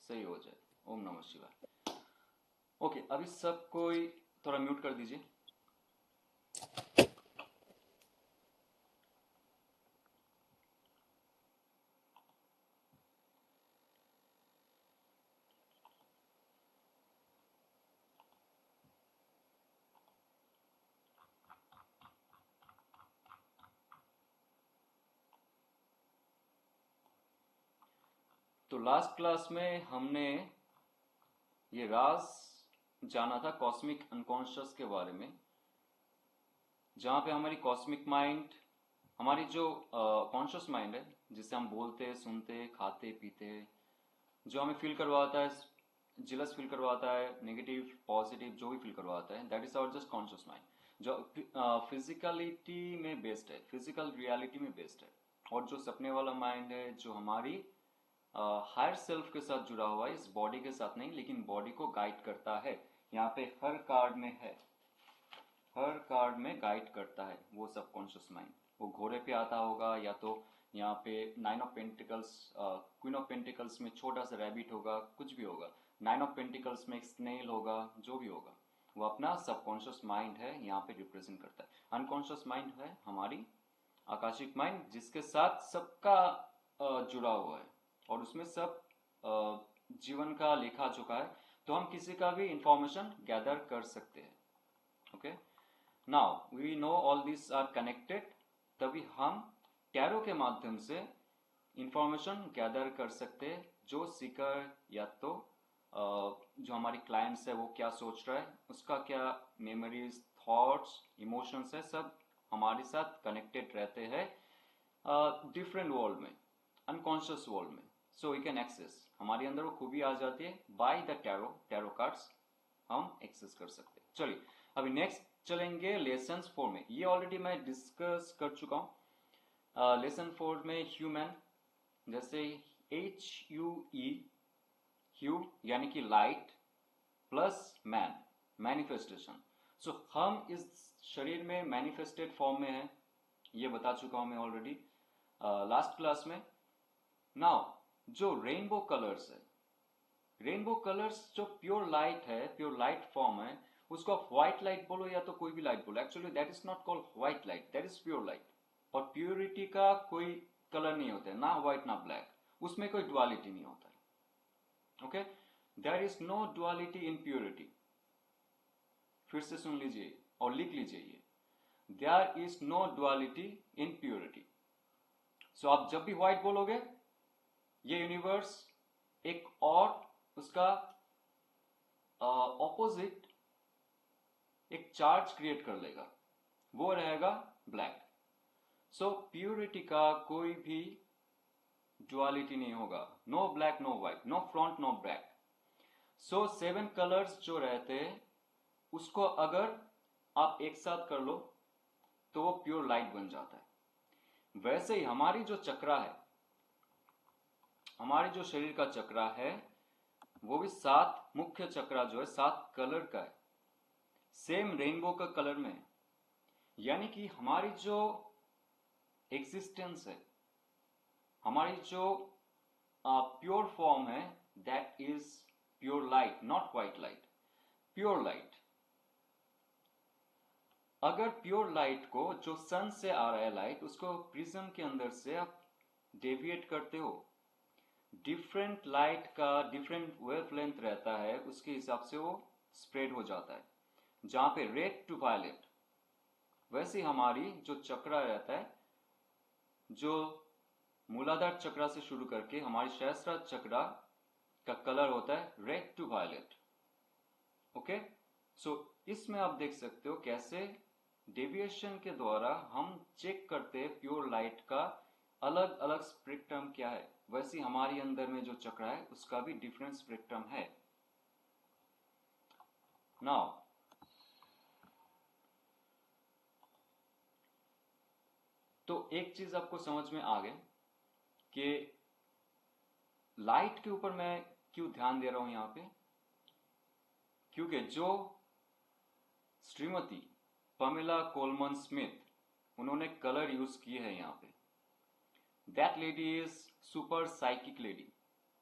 सही हो जाए। ओम नमः शिवाय। ओके, अभी सब कोई थोड़ा म्यूट कर दीजिए। तो लास्ट क्लास में हमने ये राज जाना था कॉस्मिक अनकॉन्शियस के बारे में, जहाँ पे हमारी कॉस्मिक माइंड, हमारी जो कॉन्शियस माइंड है, जिससे हम बोलते सुनते खाते पीते, जो हमें फील करवाता है, जिलस फील करवाता है, नेगेटिव पॉजिटिव जो भी फील करवाता है, that is our just conscious mind, जो फिजिकलिटी में बेस्ड है, फिजिकल रियलिटी में बेस्ड है। और जो सपने वाला माइंड है, जो हमारी हायर सेल्फ के साथ जुड़ा हुआ है, इस बॉडी के साथ नहीं, लेकिन बॉडी को गाइड करता है। यहाँ पे हर कार्ड में है, हर कार्ड में गाइड करता है वो सबकॉन्शियस माइंड। वो घोड़े पे आता होगा, या तो यहाँ पे nine of pentacles, queen of pentacles में छोटा सा रैबिट होगा, कुछ भी होगा। नाइन ऑफ पेंटिकल्स में एक स्नेल होगा, जो भी होगा वो अपना सबकॉन्शियस माइंड है, यहाँ पे रिप्रेजेंट करता है। अनकॉन्शियस माइंड है हमारी आकाशिक माइंड, जिसके साथ सबका जुड़ा हुआ है, और उसमें सब जीवन का लेखा चुका है, तो हम किसी का भी इंफॉर्मेशन गैदर कर सकते हैं। Okay, now we know all this are connected, तभी हम टैरो के माध्यम से इंफॉर्मेशन गैदर कर सकते हैं, जो सीकर या तो जो हमारी क्लाइंट्स है वो क्या सोच रहा है, उसका क्या मेमोरीज, थॉट्स, इमोशंस है, सब हमारे साथ कनेक्टेड रहते हैं डिफरेंट वर्ल्ड में, अनकॉन्शियस वर्ल्ड में। सो वी कैन एक्सेस, हमारे अंदर वो खूबी आ जाती है, बाय द टैरो कार्ड्स हम एक्सेस कर सकते हैं। चलिए अभी नेक्स्ट चलेंगे लेसन 4 में। ये ऑलरेडी मैं डिस्कस कर चुका हूँ। लेसन 4 में ह्यूमन, जैसे HUE, ह्यू यानी कि लाइट, प्लस मैन, मैनिफेस्टेशन। सो हम इस शरीर में मैनिफेस्टेड फॉर्म में है, ये बता चुका हूं मैं ऑलरेडी लास्ट क्लास में। नाउ जो रेनबो कलर्स है, रेनबो कलर्स जो प्योर लाइट है, प्योर लाइट फॉर्म है, उसको आप व्हाइट लाइट बोलो या तो कोई भी लाइट बोलो, actually that is not called white light, that is pure light. और प्योरिटी का कोई कलर नहीं होता है, ना व्हाइट ना ब्लैक, उसमें कोई डुअलिटी नहीं होता है। Okay, there is no duality in purity. फिर से सुन लीजिए और लिख लीजिए ये, there is no duality in purity. So आप जब भी व्हाइट बोलोगे, ये यूनिवर्स एक और उसका ऑपोजिट एक चार्ज क्रिएट कर लेगा, वो रहेगा ब्लैक। सो प्योरिटी का कोई भी डुअलिटी नहीं होगा, no black no white, no front no back. So 7 colours जो रहते हैं, उसको अगर आप एक साथ कर लो तो वो प्योर लाइट बन जाता है। वैसे ही हमारी जो चक्रा है, हमारी जो शरीर का चक्रा है, वो भी 7 मुख्य चक्रा जो है 7 कलर का है, सेम रेनबो का कलर में है। यानी कि हमारी जो एग्जिस्टेंस है, हमारी जो प्योर फॉर्म है, that is pure light, not white light, pure light. अगर प्योर लाइट को, जो सन से आ रहा है लाइट, उसको प्रिज्म के अंदर से आप डेविएट करते हो, डिफरेंट लाइट का डिफरेंट वेवलेंथ रहता है, उसके हिसाब से वो स्प्रेड हो जाता है, जहां पे रेड टू वायलेट। वैसे हमारी जो चक्रा रहता है, जो मूलाधार चक्रा से शुरू करके हमारी सहस्त्रार चक्रा का कलर होता है रेड टू वायलेट। ओके, सो इसमें आप देख सकते हो कैसे डेविएशन के द्वारा हम चेक करते हैं प्योर लाइट का अलग अलग स्पेक्ट्रम क्या है। वैसे हमारी अंदर में जो चक्रा है, उसका भी डिफरेंट स्पेक्ट्रम है। नाउ तो एक चीज आपको समझ में आ गई कि लाइट के ऊपर मैं क्यों ध्यान दे रहा हूं यहां पे, क्योंकि जो श्रीमती पमेला कोलमन स्मिथ, उन्होंने कलर यूज किए हैं यहां पे, that lady is super psychic lady.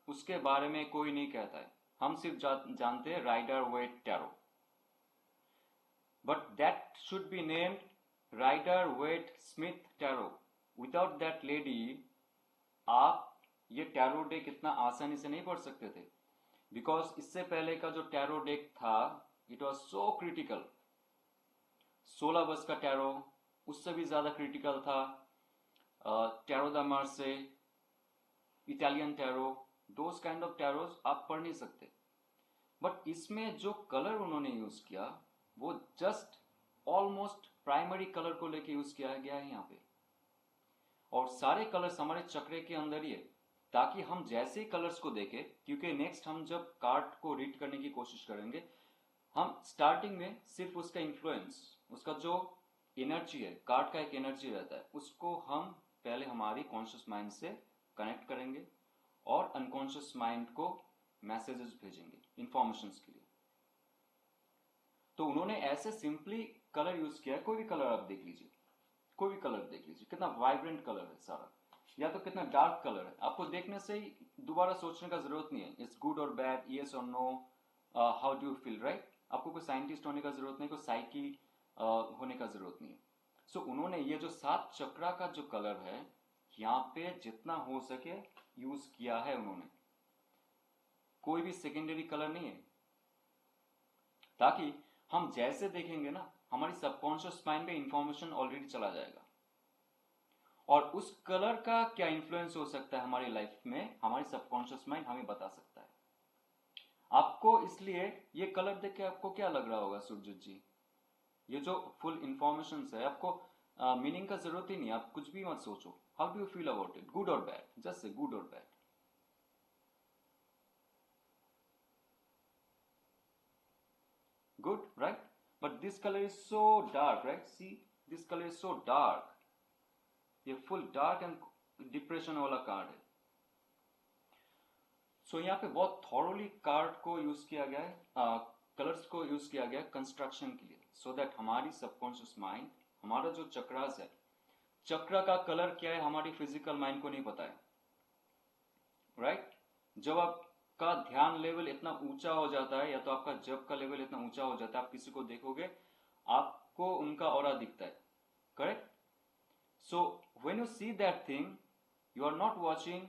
उसके बारे में कोई नहीं कहता है। हम सिर्फ जानते हैं Rider Waite tarot, but that should be named Rider Waite Smith tarot. Without that lady आप ये टैरो डेक इतना आसानी से नहीं पढ़ सकते थे, बिकॉज इससे पहले का जो टैरो डेक था इट वॉज सो क्रिटिकल। 16 बस का टैरो उससे भी ज्यादा क्रिटिकल था। Tarot the मार्से, Italian tarot, those kind of Taro's आप पढ़ नहीं सकते। बट इसमें जो कलर उन्होंने यूज किया वो जस्ट ऑलमोस्ट प्राइमरी कलर को लेके यूज किया गया है यहाँ पे, और सारे कलर्स हमारे चक्रे के अंदर ही है, ताकि हम जैसे ही कलर्स को देखें, क्योंकि नेक्स्ट हम जब कार्ड को रीड करने की कोशिश करेंगे, हम स्टार्टिंग में सिर्फ उसका इन्फ्लुएंस, उसका जो एनर्जी है, कार्ड का एक एनर्जी रहता है, उसको हम पहले हमारी कॉन्शियस माइंड से कनेक्ट करेंगे और अनकॉन्शियस माइंड को मैसेजेस भेजेंगे इंफॉर्मेशंस के लिए। तो उन्होंने ऐसे सिंपली कलर यूज किया है। कोई भी कलर आप देख लीजिए, कोई भी कलर देख लीजिए, कितना वाइब्रेंट कलर है सारा, या तो कितना डार्क कलर है। आपको देखने से ही दोबारा सोचने का जरूरत नहीं है इट्स गुड और बैड, यस और no, how do you feel, right. आपको कोई साइंटिस्ट होने का जरूरत नहीं, कोई साइकी होने का जरूरत नहीं है। सो उन्होंने ये जो 7 चक्रा का जो कलर है यहाँ पे जितना हो सके यूज किया है उन्होंने, कोई भी सेकेंडरी कलर नहीं है, ताकि हम जैसे देखेंगे ना हमारी सबकॉन्शियस माइंड में इंफॉर्मेशन ऑलरेडी चला जाएगा। और उस कलर का क्या इन्फ्लुएंस हो सकता है हमारी लाइफ में, हमारी सबकॉन्शियस माइंड हमें बता सकता है। आपको इसलिए ये कलर देख के आपको क्या लग रहा होगा सुरजीत जी, ये जो फुल इंफॉर्मेशन है आपको मीनिंग का जरूरत ही नहीं, आप कुछ भी मत सोचो। How do you feel about it, good और बैड, जस्ट से गुड और bad. Good, right? But this color is so dark, right? See, this color is so dark. ये फुल डार्क एंड डिप्रेशन वाला card है। सो यहाँ पे बहुत thoroughly card को use किया गया है, कलर्स को यूज किया गया है कंस्ट्रक्शन के लिए, सो दैट हमारी सबकॉन्शियस माइंड, हमारा जो चक्रास है, चक्र का कलर क्या है हमारी फिजिकल माइंड को नहीं पता है, राइट? जब आपका ध्यान लेवल इतना ऊंचा हो जाता है, या तो आपका जप का लेवल इतना ऊंचा हो जाता है, आप किसी को देखोगे आपको उनका ऑरा दिखता है, correct? So when you see that thing, you are not watching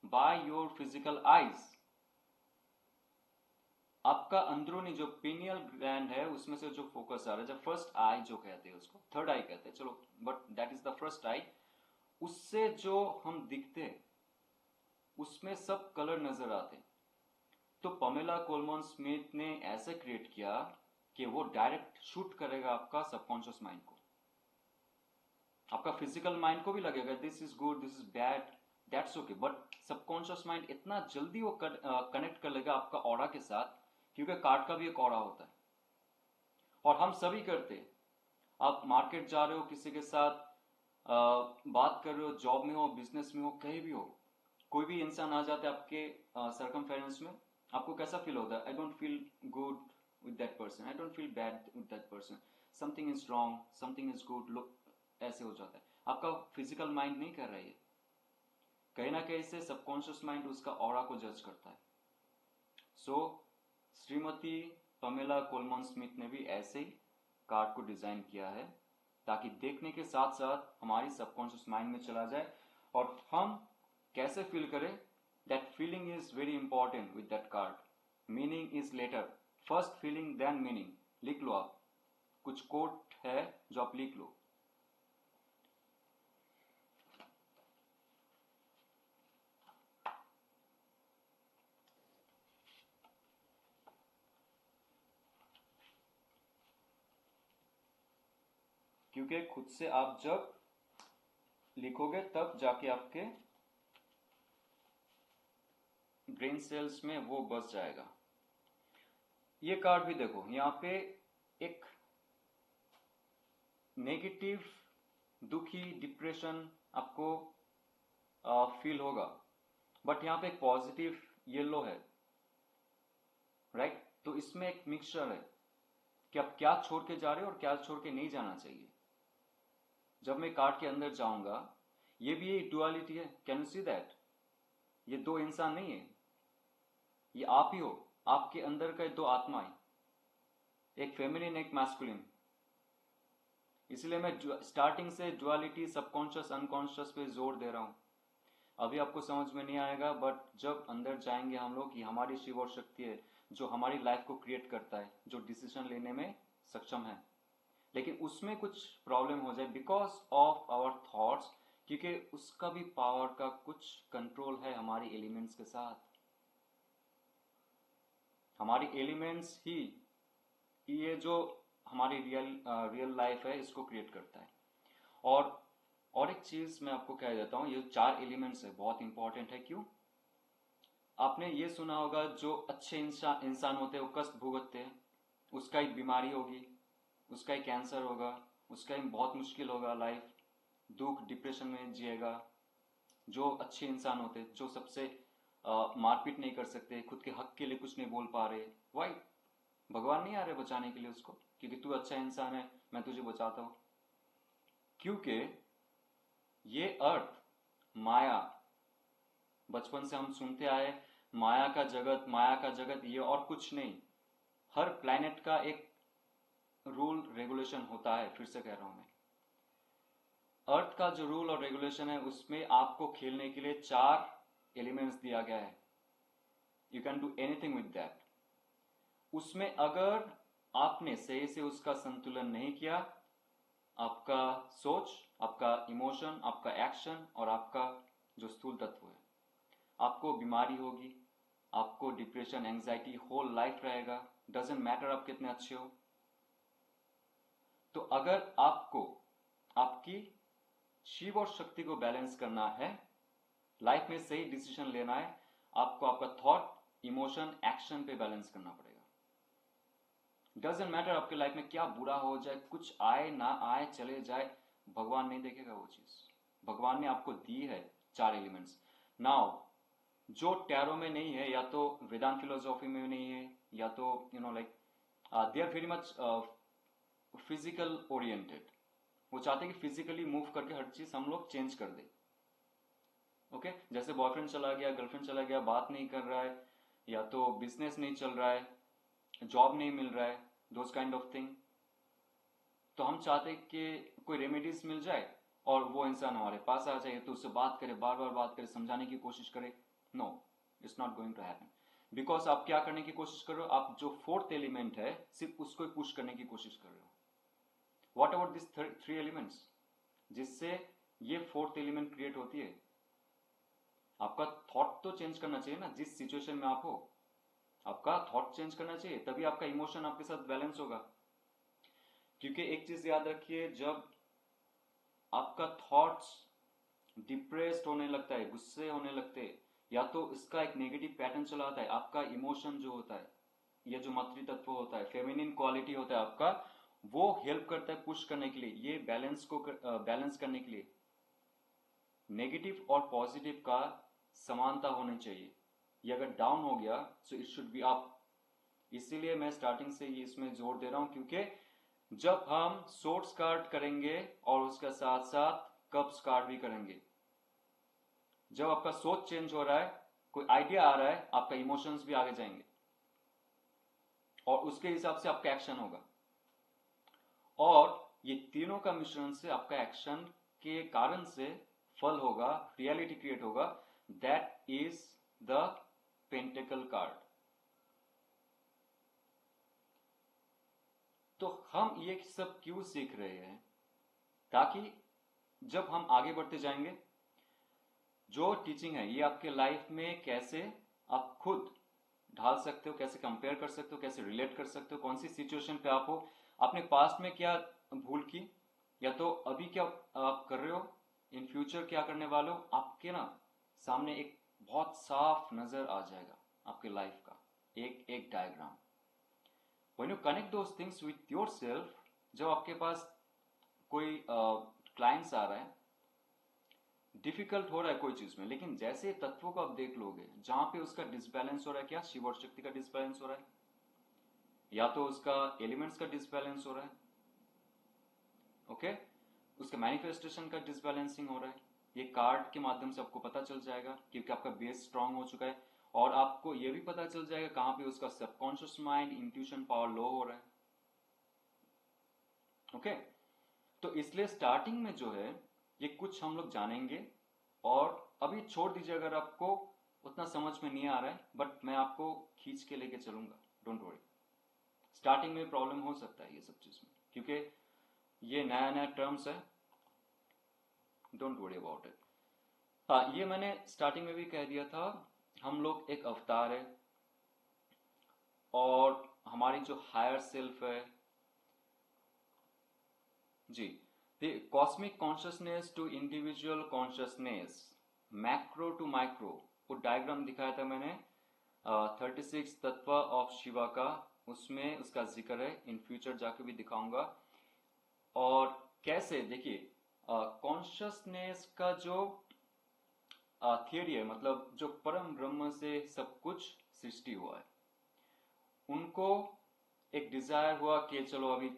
by your physical eyes. आपका अंदरूनी जो पिनियल ग्लैंड है उसमें से जो फोकस आ रहा है, जब फर्स्ट आई जो कहते हैं उसको थर्ड आई कहते हैं, चलो, but that is the first आई, उससे जो हम दिखते हैं उसमें सब कलर नजर आते हैं। तो पमेला कोलमन स्मिथ ने ऐसे क्रिएट किया कि वो डायरेक्ट शूट करेगा आपका सबकॉन्शियस माइंड को, आपका फिजिकल माइंड को भी लगेगा this is good, this is bad, that's okay, but subconscious mind इतना जल्दी वो कनेक्ट कर लेगा आपका ऑरा के साथ, क्योंकि कार्ड का भी एक ऑरा होता है। और हम सभी करते हैं, आप मार्केट जा रहे हो, किसी के साथ बात कर रहे हो, जॉब में हो, बिजनेस में हो, कहीं भी हो, कोई भी इंसान आ जाते हैं आपके सर्कमफेरेंस में, आपको कैसा फील होता है? I don't feel good with that person, I don't feel bad with that person, something is wrong, something is good, ऐसे हो जाता है। आपका फिजिकल माइंड नहीं कर रहा है, कहीं ना कहीं से सबकॉन्शियस माइंड उसका ऑरा को जज करता है। सो श्रीमती पमेला कोलमन स्मिथ ने भी ऐसे ही कार्ड को डिजाइन किया है, ताकि देखने के साथ साथ हमारी सबकॉन्शियस माइंड में चला जाए और हम कैसे फील करें। That feeling is very important with that card, meaning is later, first feeling then meaning. लिख लो, आप कुछ कोट है जो आप लिख लो। क्योंकि खुद से आप जब लिखोगे तब जाके आपके ब्रेन सेल्स में वो बस जाएगा। ये कार्ड भी देखो, यहाँ पे एक नेगेटिव, दुखी, डिप्रेशन आपको फील होगा, बट यहाँ पे एक पॉजिटिव येलो है, राइट? तो इसमें एक मिक्सचर है कि आप क्या छोड़ के जा रहे हो और क्या छोड़ के नहीं जाना चाहिए। जब मैं कार्ड के अंदर जाऊंगा, ये भी एक डुअलिटी है, कैन यू सी दैट? ये दो इंसान नहीं है, ये आप ही हो, आपके अंदर का दो आत्माएं, एक फेमिनिन एक मैस्कुलिन। इसलिए मैं स्टार्टिंग से डुअलिटी, सबकॉन्शियस अनकॉन्शियस पे जोर दे रहा हूं। अभी आपको समझ में नहीं आएगा, बट जब अंदर जाएंगे हम लोग कि हमारी शिव और शक्ति है जो हमारी लाइफ को क्रिएट करता है, जो डिसीजन लेने में सक्षम है। लेकिन उसमें कुछ प्रॉब्लम हो जाए बिकॉज ऑफ आवर थॉट्स, क्योंकि उसका भी पावर का कुछ कंट्रोल है हमारी एलिमेंट्स के साथ। हमारी एलिमेंट्स ही ये जो हमारी रियल लाइफ है इसको क्रिएट करता है। और और एक चीज मैं आपको कह देता हूं, ये चार एलिमेंट्स है बहुत इंपॉर्टेंट है। क्यों? आपने ये सुना होगा जो अच्छे इंसान होते हैं वो कष्ट भुगतते हैं, उसका एक बीमारी होगी, उसका एक कैंसर होगा, उसका एक बहुत मुश्किल होगा लाइफ, दुख डिप्रेशन में जिएगा। जो अच्छे इंसान होते हैं, जो सबसे मारपीट नहीं कर सकते, खुद के हक के लिए कुछ नहीं बोल पा रहे, वाई भगवान नहीं आ रहे बचाने के लिए उसको, क्योंकि तू अच्छा इंसान है मैं तुझे बचाता हूं। क्योंकि ये अर्थ माया, बचपन से हम सुनते आए माया का जगत, माया का जगत, ये और कुछ नहीं। हर प्लैनेट का एक रूल रेगुलेशन होता है। फिर से कह रहा हूं मैं, अर्थ का जो रूल और रेगुलेशन है उसमें आपको खेलने के लिए चार एलिमेंट्स दिया गया है। You can do anything with that. उसमें अगर आपने सही से उसका संतुलन नहीं किया, आपका सोच, आपका इमोशन, आपका एक्शन और आपका जो स्थूल तत्व है, आपको बीमारी होगी, आपको डिप्रेशन एंजाइटी होल लाइफ रहेगा। डजेंट मैटर आप कितने अच्छे हो। तो अगर आपको आपकी शिव और शक्ति को बैलेंस करना है, लाइफ में सही डिसीजन लेना है, आपको आपका थॉट, इमोशन, एक्शन पे बैलेंस करना पड़ेगा। डजेंट मैटर आपके लाइफ में क्या बुरा हो जाए, कुछ आए ना आए, चले जाए, भगवान नहीं देखेगा वो चीज। भगवान ने आपको दी है चार एलिमेंट्स। नाउ जो टैरो में नहीं है, या तो वेदांत फिलोसॉफी में नहीं है, या तो like they are very much physical oriented. वो चाहते हैं कि फिजिकली मूव करके हर चीज हम लोग चेंज कर दे। ओके जैसे बॉयफ्रेंड चला गया, गर्लफ्रेंड चला गया, बात नहीं कर रहा है, या तो बिजनेस नहीं चल रहा है, जॉब नहीं मिल रहा है, दोज काइंड ऑफ थिंग। तो हम चाहते हैं कि कोई रेमेडीज मिल जाए और वो इंसान हमारे पास आ जाए, तो उससे बात करे, बार बार बात करे, समझाने की कोशिश करे। No, it's not going to happen. Because आप क्या करने की कोशिश कर रहे हो, आप जो फोर्थ एलिमेंट है सिर्फ उसको पुश करने की कोशिश कर रहे हो। What about this three elements, जिससे ये फोर्थ एलिमेंट क्रिएट होती है। आपका थॉट तो चेंज करना चाहिए ना, जिस सिचुएशन में आप हो आपका थॉट चेंज करना चाहिए, तभी आपका इमोशन आपके साथ बैलेंस होगा। क्योंकि एक चीज याद रखिए, जब आपका थॉट्स डिप्रेस्ड होने लगता है, गुस्से होने लगते हैं, या तो इसका एक नेगेटिव पैटर्न चला आता है, आपका इमोशन जो होता है, ये जो मातृतत्व होता है, फेमिनिन क्वालिटी होता है आपका, वो हेल्प करता है पुश करने के लिए, ये बैलेंस को बैलेंस करने के लिए। नेगेटिव और पॉजिटिव का समानता होनी चाहिए। ये अगर डाउन हो गया so it should be up. इसीलिए मैं स्टार्टिंग से ये इसमें जोर दे रहा हूं, क्योंकि जब हम सोर्स कार्ड करेंगे और उसके साथ साथ कप्स कार्ड भी करेंगे, जब आपका सोच चेंज हो रहा है, कोई आइडिया आ रहा है, आपका इमोशंस भी आगे जाएंगे और उसके हिसाब से आपका एक्शन होगा। और ये तीनों का मिश्रण से आपका एक्शन के कारण से फल होगा, रियलिटी क्रिएट होगा। That is the pentacle card. तो हम ये सब क्यों सीख रहे हैं? ताकि जब हम आगे बढ़ते जाएंगे, जो टीचिंग है ये आपके लाइफ में कैसे आप खुद ढाल सकते हो, कैसे कंपेयर कर सकते हो, कैसे रिलेट कर सकते हो, कौन सी सिचुएशन पे आप हो, आपने पास्ट में क्या भूल की, या तो अभी क्या आप कर रहे हो, इन फ्यूचर क्या करने वाले हो, आपके ना सामने एक बहुत साफ नजर आ जाएगा आपके लाइफ का एक एक diagram. When you connect those things with your self, जब आपके पास कोई क्लाइंट्स आ रहा है, डिफिकल्ट हो रहा है कोई चीज में, लेकिन जैसे तत्वों को आप देख लोगे जहां पे उसका डिसबैलेंस हो रहा है, क्या शिव और शक्ति का डिसबैलेंस हो रहा है, या तो उसका एलिमेंट्स का डिसबैलेंस हो रहा है, ओके उसके मैनिफेस्टेशन का डिसबैलेंसिंग हो रहा है, ये कार्ड के माध्यम से आपको पता चल जाएगा, क्योंकि आपका बेस स्ट्रांग हो चुका है। और आपको ये भी पता चल जाएगा कहाँ पे उसका सबकॉन्शियस माइंड इंट्यूशन पावर लो हो रहा है। ओके, तो इसलिए स्टार्टिंग में जो है ये कुछ हम लोग जानेंगे, और अभी छोड़ दीजिए अगर आपको उतना समझ में नहीं आ रहा है, बट मैं आपको खींच के लेके चलूंगा, डोंट वरी। स्टार्टिंग में प्रॉब्लम हो सकता है ये सब चीज में, क्योंकि ये नया नया टर्म्स है, डोंट वरी अबाउट इट। हाँ, ये मैंने स्टार्टिंग में भी कह दिया था, हम लोग एक अवतार है, और हमारी जो हायर सेल्फ है जी, the cosmic consciousness to individual consciousness, macro to micro, वो डायग्राम दिखाया था मैंने 36 तत्व ऑफ शिवा का, उसमें उसका जिक्र है, इन फ्यूचर जाके भी दिखाऊंगा। और कैसे, देखिए कॉन्शियसनेस का जो थियरी है, मतलब जो परम ब्रह्म से सब कुछ सृष्टि हुआ है, उनको एक डिजायर हुआ कि चलो अभी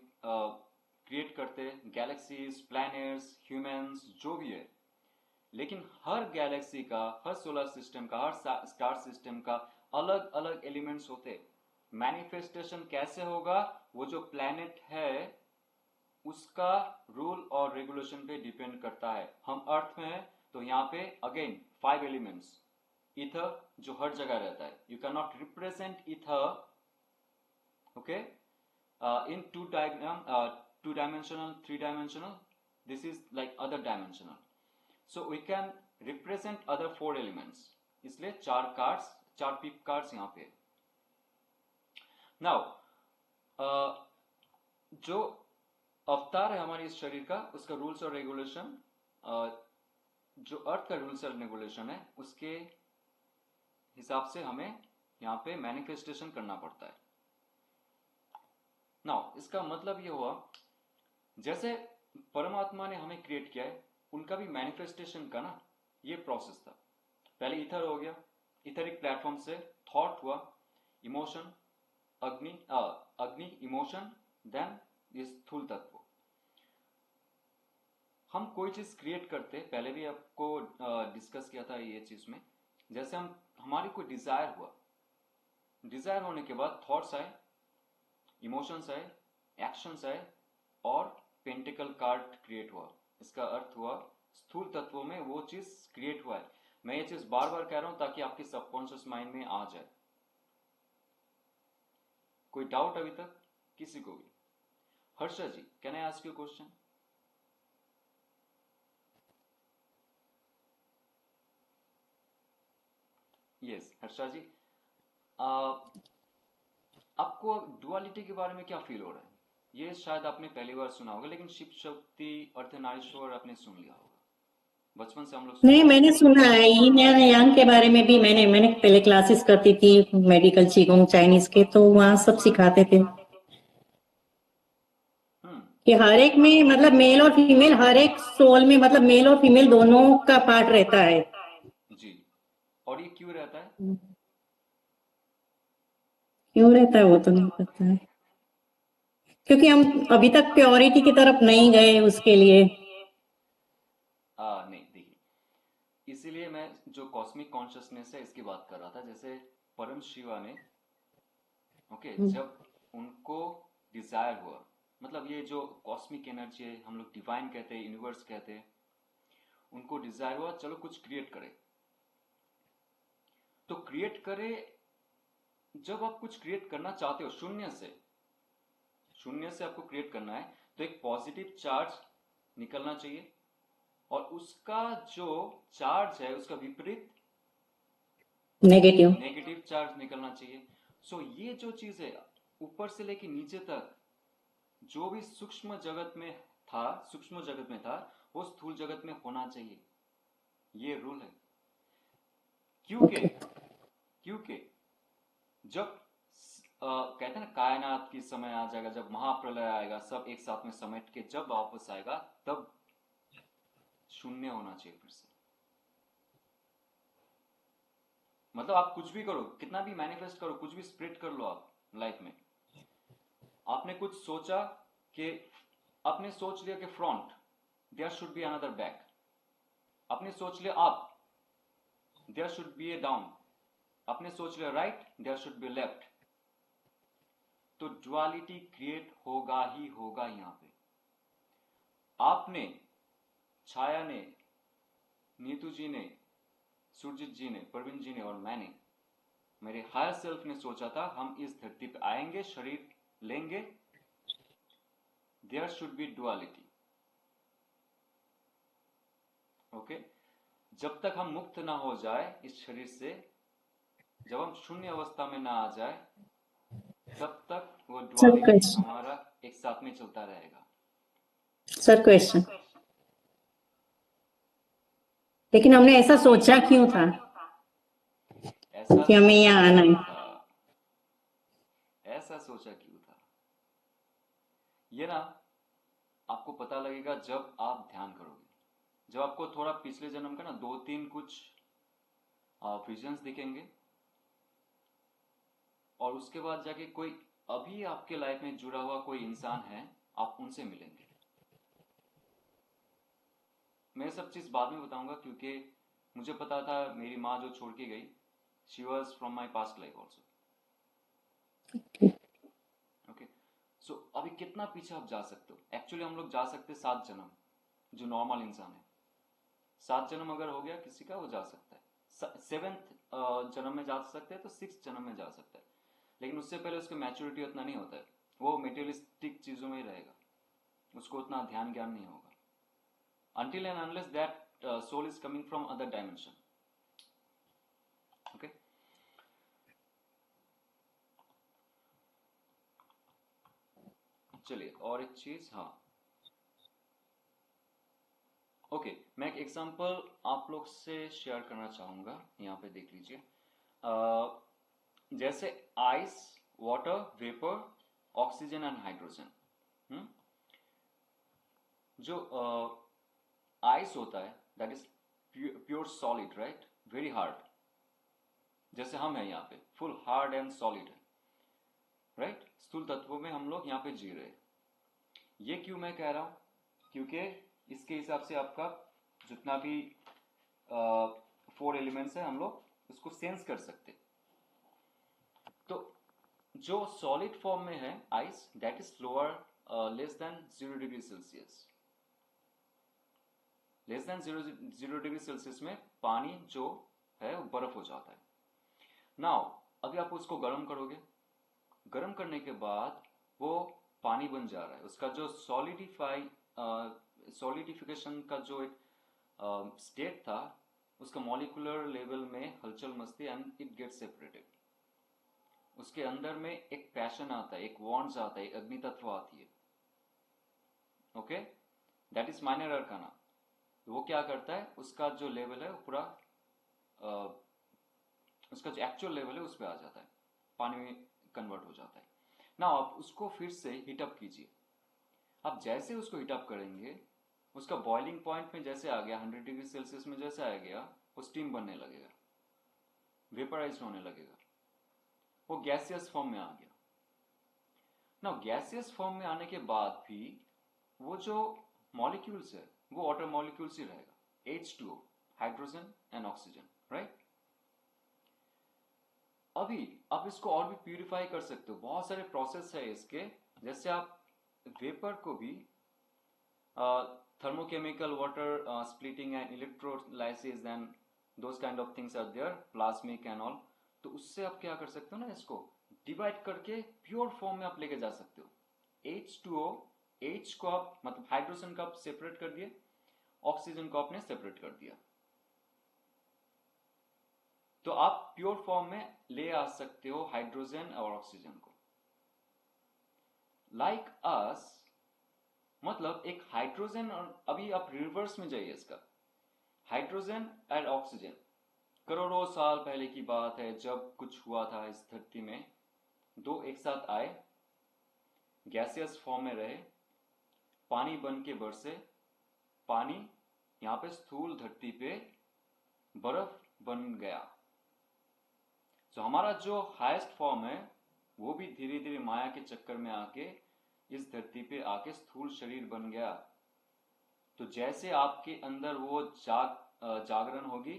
क्रिएट करते गैलेक्सीज, प्लैनेट्स, ह्यूमंस, जो भी है। लेकिन हर गैलेक्सी का, हर सोलर सिस्टम का, हर स्टार सिस्टम का अलग अलग एलिमेंट्स होते। मैनिफेस्टेशन कैसे होगा, वो जो प्लैनेट है उसका रूल और रेगुलेशन पे डिपेंड करता है। हम अर्थ में है तो यहाँ पे अगेन 5 एलिमेंट्स, इथर जो हर जगह रहता है, you can not represent ether okay in two dimensional, 3 dimensional, this is like other dimensional, so we can represent other 4 elements, इसलिए 4 कार्ड्स, 4 पिप कार्ड्स यहाँ पे। नाउ जो अवतार है हमारे इस शरीर का, उसका रूल्स और रेगुलेशन, जो अर्थ का रूल्स और रेगुलेशन है उसके हिसाब से हमें यहाँ पे मैनिफेस्टेशन करना पड़ता है। नाउ इसका मतलब ये हुआ, जैसे परमात्मा ने हमें क्रिएट किया है, उनका भी मैनिफेस्टेशन का ना ये प्रोसेस था। पहले इथर हो गया, इथरिक प्लेटफॉर्म से थॉट हुआ, इमोशन, अग्नि इमोशन, देन ये स्थूल तत्व। हम कोई चीज क्रिएट करते, पहले भी आपको डिस्कस किया था ये चीज में, जैसे हमारी कोई डिजायर हुआ, डिजायर होने के बाद थॉट्स आए, इमोशंस आए, एक्शंस आए, और पेंटिकल कार्ड क्रिएट हुआ। इसका अर्थ हुआ स्थूल तत्वों में वो चीज क्रिएट हुआ है। मैं ये चीज बार बार कह रहा हूं ताकि आपके सबकॉन्शियस माइंड में आ जाए। कोई डाउट अभी तक किसी को भी? Harsha ji, can I ask you question? Yes Harsha ji, आपको डुअलिटी के बारे में क्या फील हो रहा है? ये शायद आपने पहली बार सुना होगा, लेकिन शिव शक्ति, अर्धनारीश्वर आपने सुन लिया होगा, बचपन से हम लोग नहीं, सुनते हैं। मैंने सुना है यिन एंड यांग के बारे में भी। मैंने पहले क्लासेस करती थी मेडिकल चीगोंग चाइनीज के, तो वहाँ सब सिखाते थे हम्म। कि हर एक में मतलब मेल और फीमेल, हर एक सोल में मतलब मेल और फीमेल दोनों का पार्ट रहता है। जी, और ये क्यों रहता है? क्यों रहता है वो तो नहीं पता है, क्योंकि हम अभी तक प्योरिटी की तरफ नहीं गए उसके लिए। नहीं, देखिए, इसीलिए मैं जो कॉस्मिक कॉन्शियसनेस है इसकी बात कर रहा था। जैसे परम शिवा ने, ओके, जब उनको डिजायर हुआ, मतलब ये जो कॉस्मिक एनर्जी है, हम लोग डिवाइन कहते हैं, यूनिवर्स कहते हैं, उनको डिजायर हुआ चलो कुछ क्रिएट करें। तो क्रिएट करे, जब आप कुछ क्रिएट करना चाहते हो शून्य से, शून्य से आपको क्रिएट करना है, तो एक पॉजिटिव चार्ज निकलना चाहिए, और उसका जो चार्ज है उसका विपरीत नेगेटिव। नेगेटिव चार्ज निकलना चाहिए। सो ये जो चीज है, ऊपर से लेके नीचे तक जो भी सूक्ष्म जगत में था, सूक्ष्म जगत में था, वो स्थूल जगत में होना चाहिए। ये रूल है। क्योंकि ओके। क्योंकि जब कहते हैं ना कायनात की समय आ जाएगा, जब महाप्रलय आएगा, सब एक साथ में समेट के जब वापस आएगा, तब शून्य होना चाहिए फिर से। मतलब आप कुछ भी करो, कितना भी मैनिफेस्ट करो, कुछ भी स्प्रिट कर लो आप लाइफ में, आपने कुछ सोचा कि, आपने सोच लिया कि front, there should be another back, आपने सोच लिया आप, there should be a down, आपने सोच लिया right, there should be left, तो ड्युअलिटी क्रिएट होगा ही होगा। यहां पे आपने, छाया ने, नीतू जी ने, सुरजीत जी ने, प्रवीण जी ने और मैंने, मेरे हायर सेल्फ ने सोचा था हम इस धरती पे आएंगे, शरीर लेंगे, there should be duality. Okay, जब तक हम मुक्त ना हो जाए इस शरीर से, जब हम शून्य अवस्था में ना आ जाए, तब तक वो सर डुअलिटी क्वेश्चन, हमारा एक साथ में चलता रहेगा। सर क्वेश्चन, लेकिन हमने ऐसा सोचा क्यों था ऐसा कि हमें सोचा यहाँ आना क्यों है? था? ऐसा सोचा क्यों था, ये ना आपको पता लगेगा जब आप ध्यान करोगे, जब आपको थोड़ा पिछले जन्म का ना 2-3 कुछ विजन्स दिखेंगे, और उसके बाद जाके कोई अभी आपके लाइफ में जुड़ा हुआ कोई इंसान है, आप उनसे मिलेंगे। मैं सब चीज बाद में बताऊंगा, क्योंकि मुझे पता था मेरी माँ जो छोड़ के गई, she was from my past life also. Okay, so अभी कितना पीछे आप जा सकते हो? एक्चुअली हम लोग जा सकते 7 जन्म, जो नॉर्मल इंसान है। 7 जन्म अगर हो गया किसी का, वो जा सकता है। 7th जन्म में जा सकते हैं, तो 6th जन्म में जा सकता है, लेकिन उससे पहले उसकी मैच्योरिटी उतना नहीं होता है, वो मेटेरियलिस्टिक चीजों में ही रहेगा, उसको उतना ध्यान ज्ञान नहीं होगा, until and unless that soul is coming from other dimension. Okay, चलिए और एक चीज, हाँ ओके, मैं एक एग्जांपल आप लोग से शेयर करना चाहूंगा, यहाँ पे देख लीजिए। जैसे ice, water, vapour, oxygen and hydrogen. जो आइस होता है that is pure solid, right, very hard, जैसे हम हैं यहाँ पे फुल हार्ड एंड सॉलिड है, राइट, स्थूल तत्वों में हम लोग यहाँ पे जी रहे हैं। ये क्यों मैं कह रहा हूं? क्योंकि इसके हिसाब से आपका जितना भी 4 एलिमेंट्स है, हम लोग उसको सेंस कर सकते। तो जो सॉलिड फॉर्म में है ice, that is lower, less than 0 degree Celsius. Less than 0 degree Celsius में पानी जो है वो बर्फ हो जाता है। नाउ अभी आप उसको गर्म करोगे, गर्म करने के बाद वो पानी बन जा रहा है, उसका जो सॉलिडिफिकेशन का जो एक स्टेट था, उसका मॉलिक्यूलर लेवल में हलचल मचती है एंड इट गेट सेपरेटेड। उसके अंदर में एक पैशन आता है, एक वॉन्ट्स आता है, एक अग्नि तत्व आती है। Okay, that is minor arcana. वो क्या करता है, उसका जो लेवल है वो पूरा उसका जो एक्चुअल लेवल है उस पर आ जाता है, पानी में कन्वर्ट हो जाता है। ना आप उसको फिर से हीटअप कीजिए। आप जैसे उसको हीटअप करेंगे, उसका बॉइलिंग पॉइंट में जैसे आ गया, 100 डिग्री सेल्सियस में जैसे आ गया, वो स्टीम बनने लगेगा, वेपराइज होने लगेगा, वो गैसियस फॉर्म में आ गया। ना गैसियस फॉर्म में आने के बाद भी वो जो मॉलिक्यूल्स है वो वाटर मॉलिक्यूल्स ही रहेगा, H2O, hydrogen and oxygen, right. अभी आप इसको और भी प्यूरिफाई कर सकते हो, बहुत सारे प्रोसेस है इसके। जैसे आप वेपर को भी thermochemical water splitting and electrolysis and those kind of things are there, plasmic and all, तो उससे आप क्या कर सकते हो ना, इसको डिवाइड करके प्योर फॉर्म में आप लेके जा सकते हो। H2O, H को आप मतलब हाइड्रोजन को आप सेपरेट कर दिए, ऑक्सीजन को आपने सेपरेट कर दिया, तो आप प्योर फॉर्म में ले आ सकते हो हाइड्रोजन और ऑक्सीजन को। लाइक अस, मतलब एक हाइड्रोजन, और अभी आप रिवर्स में जाइए इसका, हाइड्रोजन एंड ऑक्सीजन करोड़ों साल पहले की बात है, जब कुछ हुआ था इस धरती में, दो एक साथ आए, गैसियस फॉर्म में रहे, पानी बन के बरसे, पानी यहाँ पे स्थूल धरती पे बर्फ बन गया। तो हमारा जो हाईएस्ट फॉर्म है वो भी धीरे धीरे माया के चक्कर में आके इस धरती पे आके स्थूल शरीर बन गया। तो जैसे आपके अंदर वो जागरण होगी,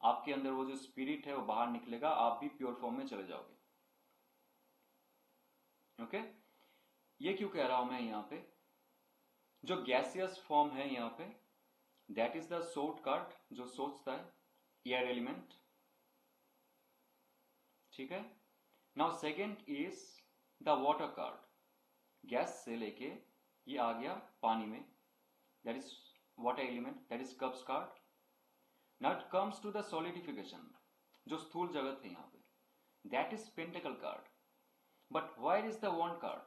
आपके अंदर वो जो स्पिरिट है वो बाहर निकलेगा, आप भी प्योर फॉर्म में चले जाओगे। ओके ये क्यों कह रहा हूं मैं यहाँ पे, जो गैसियस फॉर्म है यहाँ पे, that is the sword card, जो सोचता है, एयर एलिमेंट, ठीक है। Now second is the water card, gas से लेके ये आ गया पानी में, that is water element, that is cups card. Now it comes to the solidification, जो स्थूल जगत है यहाँ पे, that is pentacle card. But where is the wand card?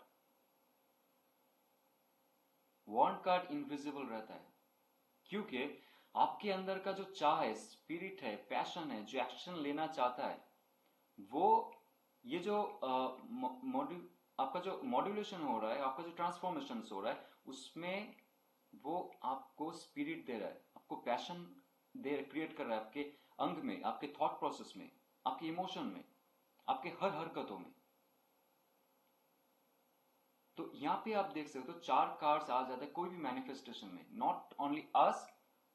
Wand card invisible रहता है, क्योंकि आपके अंदर का जो चाह है, स्पिरिट है, पैशन है, जो एक्शन लेना चाहता है, वो ये जो आपका जो मॉड्यूलेशन हो रहा है, आपका जो ट्रांसफॉर्मेशन हो रहा है, उसमें वो आपको स्पिरिट दे रहा है, आपको पैशन दे, क्रिएट कर रहा है आपके अंग में, आपके थॉट प्रोसेस में, आपके इमोशन में, आपके हर हरकतों में। तो यहाँ पे आप देख सकते हो 4 कार्ड्स आ जाते हैं कोई भी मैनिफेस्टेशन में, not only us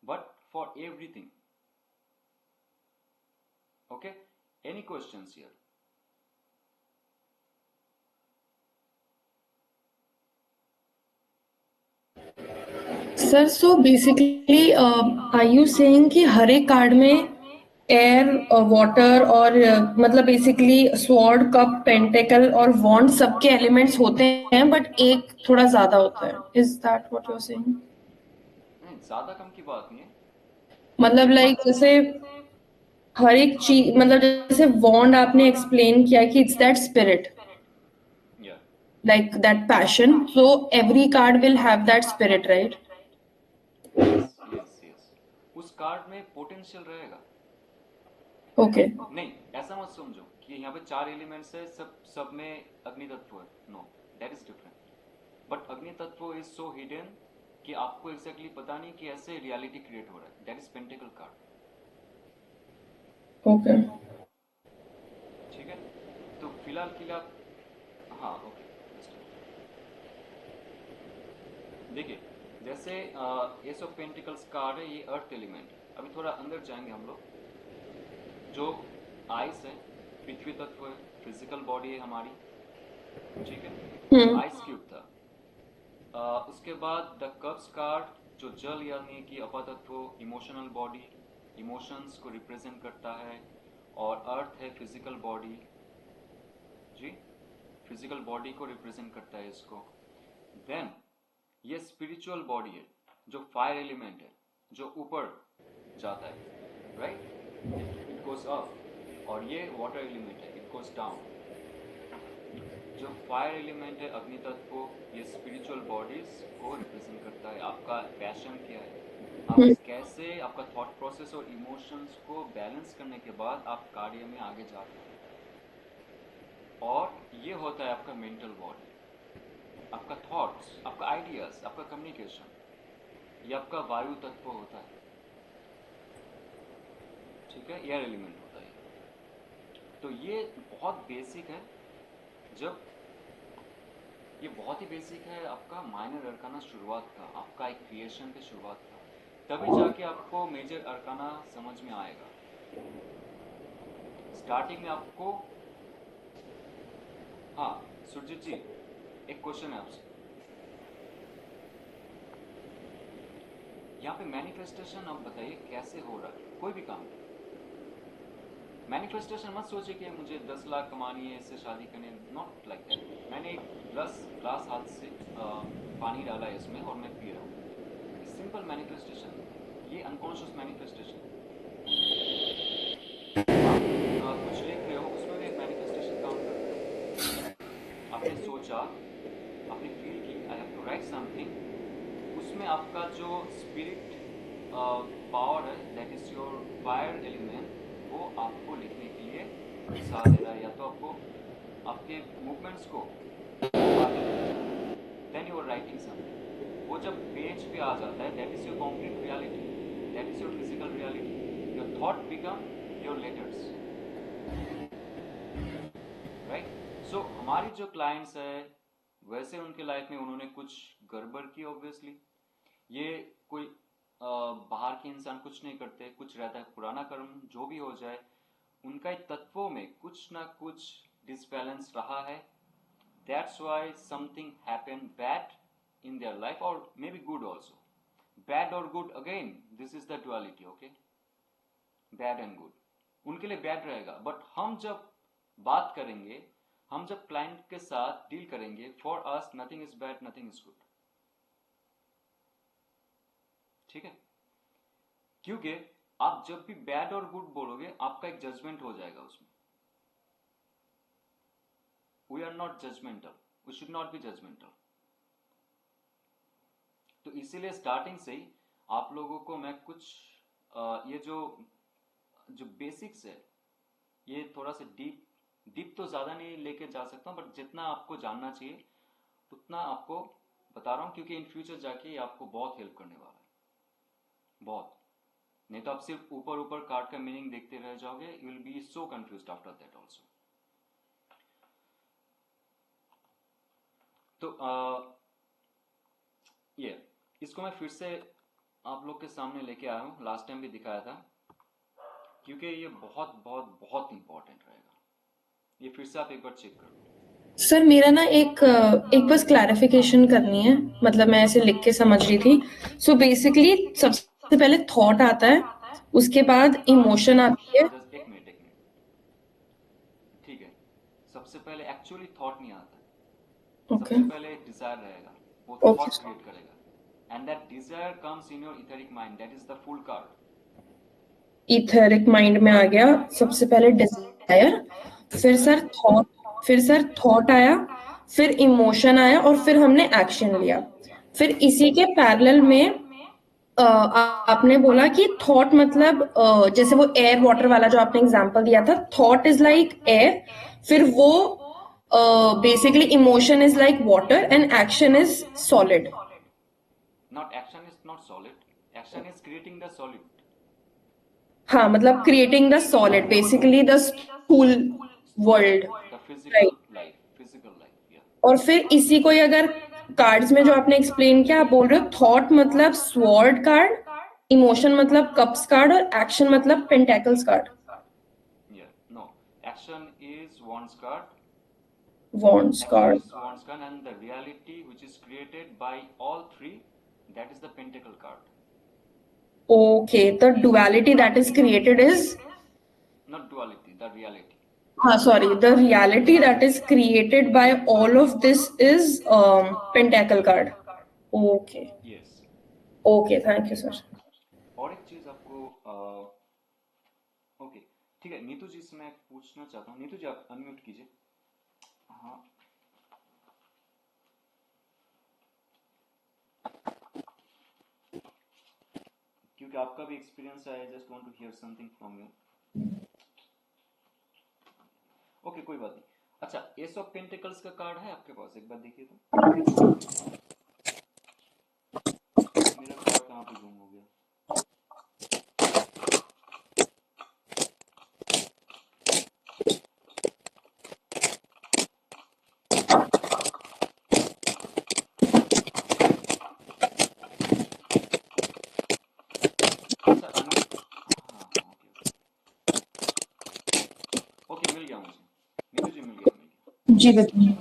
but for everything. Okay any questions here? Sir so basically are you saying कि हर एक कार्ड में एयर वाटर और मतलब बेसिकली स्वॉर्ड, कप, पेंटिकल और वॉन्ड सबके एलिमेंट्स होते हैं, बट एक थोड़ा ज्यादा होता है, is that what you are saying? नहीं, ज्यादा कम की बात नहीं है, मतलब लाइक जैसे हर एक चीज, मतलब जैसे वॉन्ड आपने एक्सप्लेन किया कि इट्स दैट स्पिरिट, या like that passion, so every card will have that spirit, right? Yes yes yes, उस कार्ड में पोटेंशियल रहेगा। Okay. नहीं ऐसा मत समझो कि यहाँ पे 4 एलिमेंट्स है, सब में अग्नि तत्व है, know that is different. But अग्नि तत्व इज सो हिडन कि आपको एग्जैक्टली पता नहीं कि ऐसे रियलिटी क्रिएट हो रहा है, that is pentacle card. Okay. ठीक है, तो फिलहाल के लिए आप, हाँ ओके देखिए, जैसे एस ऑफ पेंटिकल्स कार्ड है, ये अर्थ एलिमेंट है। अभी थोड़ा अंदर जाएंगे हम लोग, जो आइस है, पृथ्वी तत्व है, फिजिकल बॉडी है हमारी, ठीक है, आइस क्यूब था। उसके बाद द कप्स कार्ड, जो जल यानी कि अपातत्व, इमोशनल बॉडी, इमोशंस को रिप्रेजेंट करता है, और अर्थ है फिजिकल बॉडी, जी फिजिकल बॉडी को रिप्रेजेंट करता है इसको। देन ये स्पिरिचुअल बॉडी है, जो फायर एलिमेंट है, जो ऊपर जाता है, राइट, इट गोज अप, और ये वाटर एलिमेंट है, इट गोज डाउन। जो फायर एलिमेंट है, अग्नि तत्व, ये स्पिरिचुअल बॉडीज को रिप्रेजेंट करता है। आपका पैशन क्या है, आप कैसे आपका थॉट प्रोसेस और इमोशंस को बैलेंस करने के बाद आप कार्य में आगे जाते हैं। और ये होता है आपका मेंटल बॉडी, आपका थॉट्स, आपका आइडियाज, आपका कम्युनिकेशन, ये आपका वायु तत्व होता है, ठीक है, एयर एलिमेंट होता है। तो ये बहुत बेसिक है, जब ये बहुत ही बेसिक है आपका माइनर अरकाना शुरुआत का, आपका एक क्रिएशन के शुरुआत का, तभी जाके आपको मेजर अरकाना समझ में आएगा। स्टार्टिंग में आपको, हाँ सुरजीत जी एक क्वेश्चन है आपसे, यहाँ पे मैनिफेस्टेशन आप बताइए कैसे हो रहा है कोई भी काम। मैनिफेस्टेशन मत सोचिए कि मुझे 10 लाख कमानी है, इससे शादी करनी, नॉट लाइक दैट। मैंने एक ग्लास हाथ से पानी डाला है इसमें और मैं पी रहा हूँ, सिंपल मैनिफेस्टेशन, ये अनकॉन्शियस मैनिफेस्टेशन। आप कुछ लिख रहे हो, उसमें भी एक मैनिफेस्टेशन काम करता है। आपने सोचा, आपने फील की, I have to write something, उसमें आपका जो स्पिरिट पावर है, that is your fire element, वो आपको लिखने के लिए साथ दे रहा है, या तो आपको आपके मूवमेंट्स को आगे ले रहा है। Then you are writing something, वो जब पेज पे आ जाता है, that is your concrete reality, that is your physical reality, your thought become your letters, right. So हमारी जो क्लाइंट्स है, वैसे उनके लाइफ में उन्होंने कुछ गड़बड़ की, ऑब्वियसली ये कोई बाहर के इंसान कुछ नहीं करते, कुछ रहता है पुराना कर्म जो भी हो जाए, उनका तत्वों में कुछ ना कुछ डिसबैलेंस रहा है. That's why something happened bad in their life, or maybe good also. Bad or good, again, this is the duality, okay? Bad and good. उनके लिए bad रहेगा, but हम जब बात करेंगे, हम जब क्लाइंट के साथ डील करेंगे, for us nothing is bad, nothing is good. ठीक है? क्योंकि आप जब भी बैड और गुड बोलोगे, आपका एक जजमेंट हो जाएगा उसमें. We are not judgmental. We should not be judgmental. तो इसीलिए स्टार्टिंग से ही आप लोगों को मैं कुछ ये जो बेसिक्स है, ये थोड़ा सा डीप तो ज़्यादा नहीं लेके जा सकता हूँ, बट जितना आपको जानना चाहिए उतना आपको बता रहा हूँ, क्योंकि इन फ्यूचर जाके ये आपको बहुत हेल्प करने वाला है, बहुत. नहीं तो आप सिर्फ ऊपर ऊपर कार्ड का मीनिंग देखते रह जाओगे. You will be so confused after that also. तो ये इसको मैं फिर से आप लोग के सामने लेके आया हूँ. लास्ट टाइम भी दिखाया था, क्योंकि ये बहुत बहुत बहुत इंपॉर्टेंट रहेगा. ये फिर से आप एक बार चेक करो. सर मेरा ना एक बस क्लैरिफिकेशन करनी है, मतलब मैं ऐसे लिख के समझ रही थी. सो बेसिकली सबसे पहले थॉट आता है, उसके बाद इमोशन आती है. जस्ट एक मिनट. ठीक है, सबसे पहले एक्चुअली थॉट नहीं आता. ओके सबसे पहले डिजायर रहेगा, वो ओके. थॉट क्रिएट करेगा. And that desire comes in your etheric mind, that is the full card. Etheric mind में आ गया सबसे पहले डिजायर, फिर सर थॉट आया, फिर इमोशन आया, और फिर हमने एक्शन लिया. फिर इसी के पैरेलल में आपने बोला कि थॉट मतलब जैसे वो एयर वाटर वाला जो आपने एग्जांपल दिया था, थॉट इज लाइक एयर, फिर वो basically emotion is like water and action is solid. Not action is not solid. Action is creating the solid. हाँ, मतलब creating the solid, basically the स्थूल world. The right. physical life, yeah. और फिर इसी को ही अगर कार्ड्स में जो आपने एक्सप्लेन किया, आप बोल रहे हो थॉट मतलब स्वॉर्ड कार्ड, इमोशन मतलब कप्स कार्ड, और एक्शन मतलब pentacles card. Yeah, no. Action is one's card. Wands Action card. is one's card, and the reality which is created by all three, that is the pentacle card. Okay, the duality that is created is, Not duality, the reality. sorry, the reality that is created by all of this is pentacle card. Okay, Yes. okay, thank you, sir. और एक चीज आपको okay, ठीक है. नीतू जी से मैं पूछना चाहता हूँ. नीतू जी आप अनम्यूट कीजिए. हाँ, क्योंकि आपका भी एक्सपीरियंस है. I just want to hear something from you. Okay, कोई बात नहीं. अच्छा, एस ऑफ पेंटिकल्स का कार्ड है आपके पास? एक बार देखिए तो. मेरा कार्ड कहाँ पे गुम हो गया? अच्छा, हाँ, ओके, मिल गया मुझे. नीतू जी, मिल गया. जी बताइए.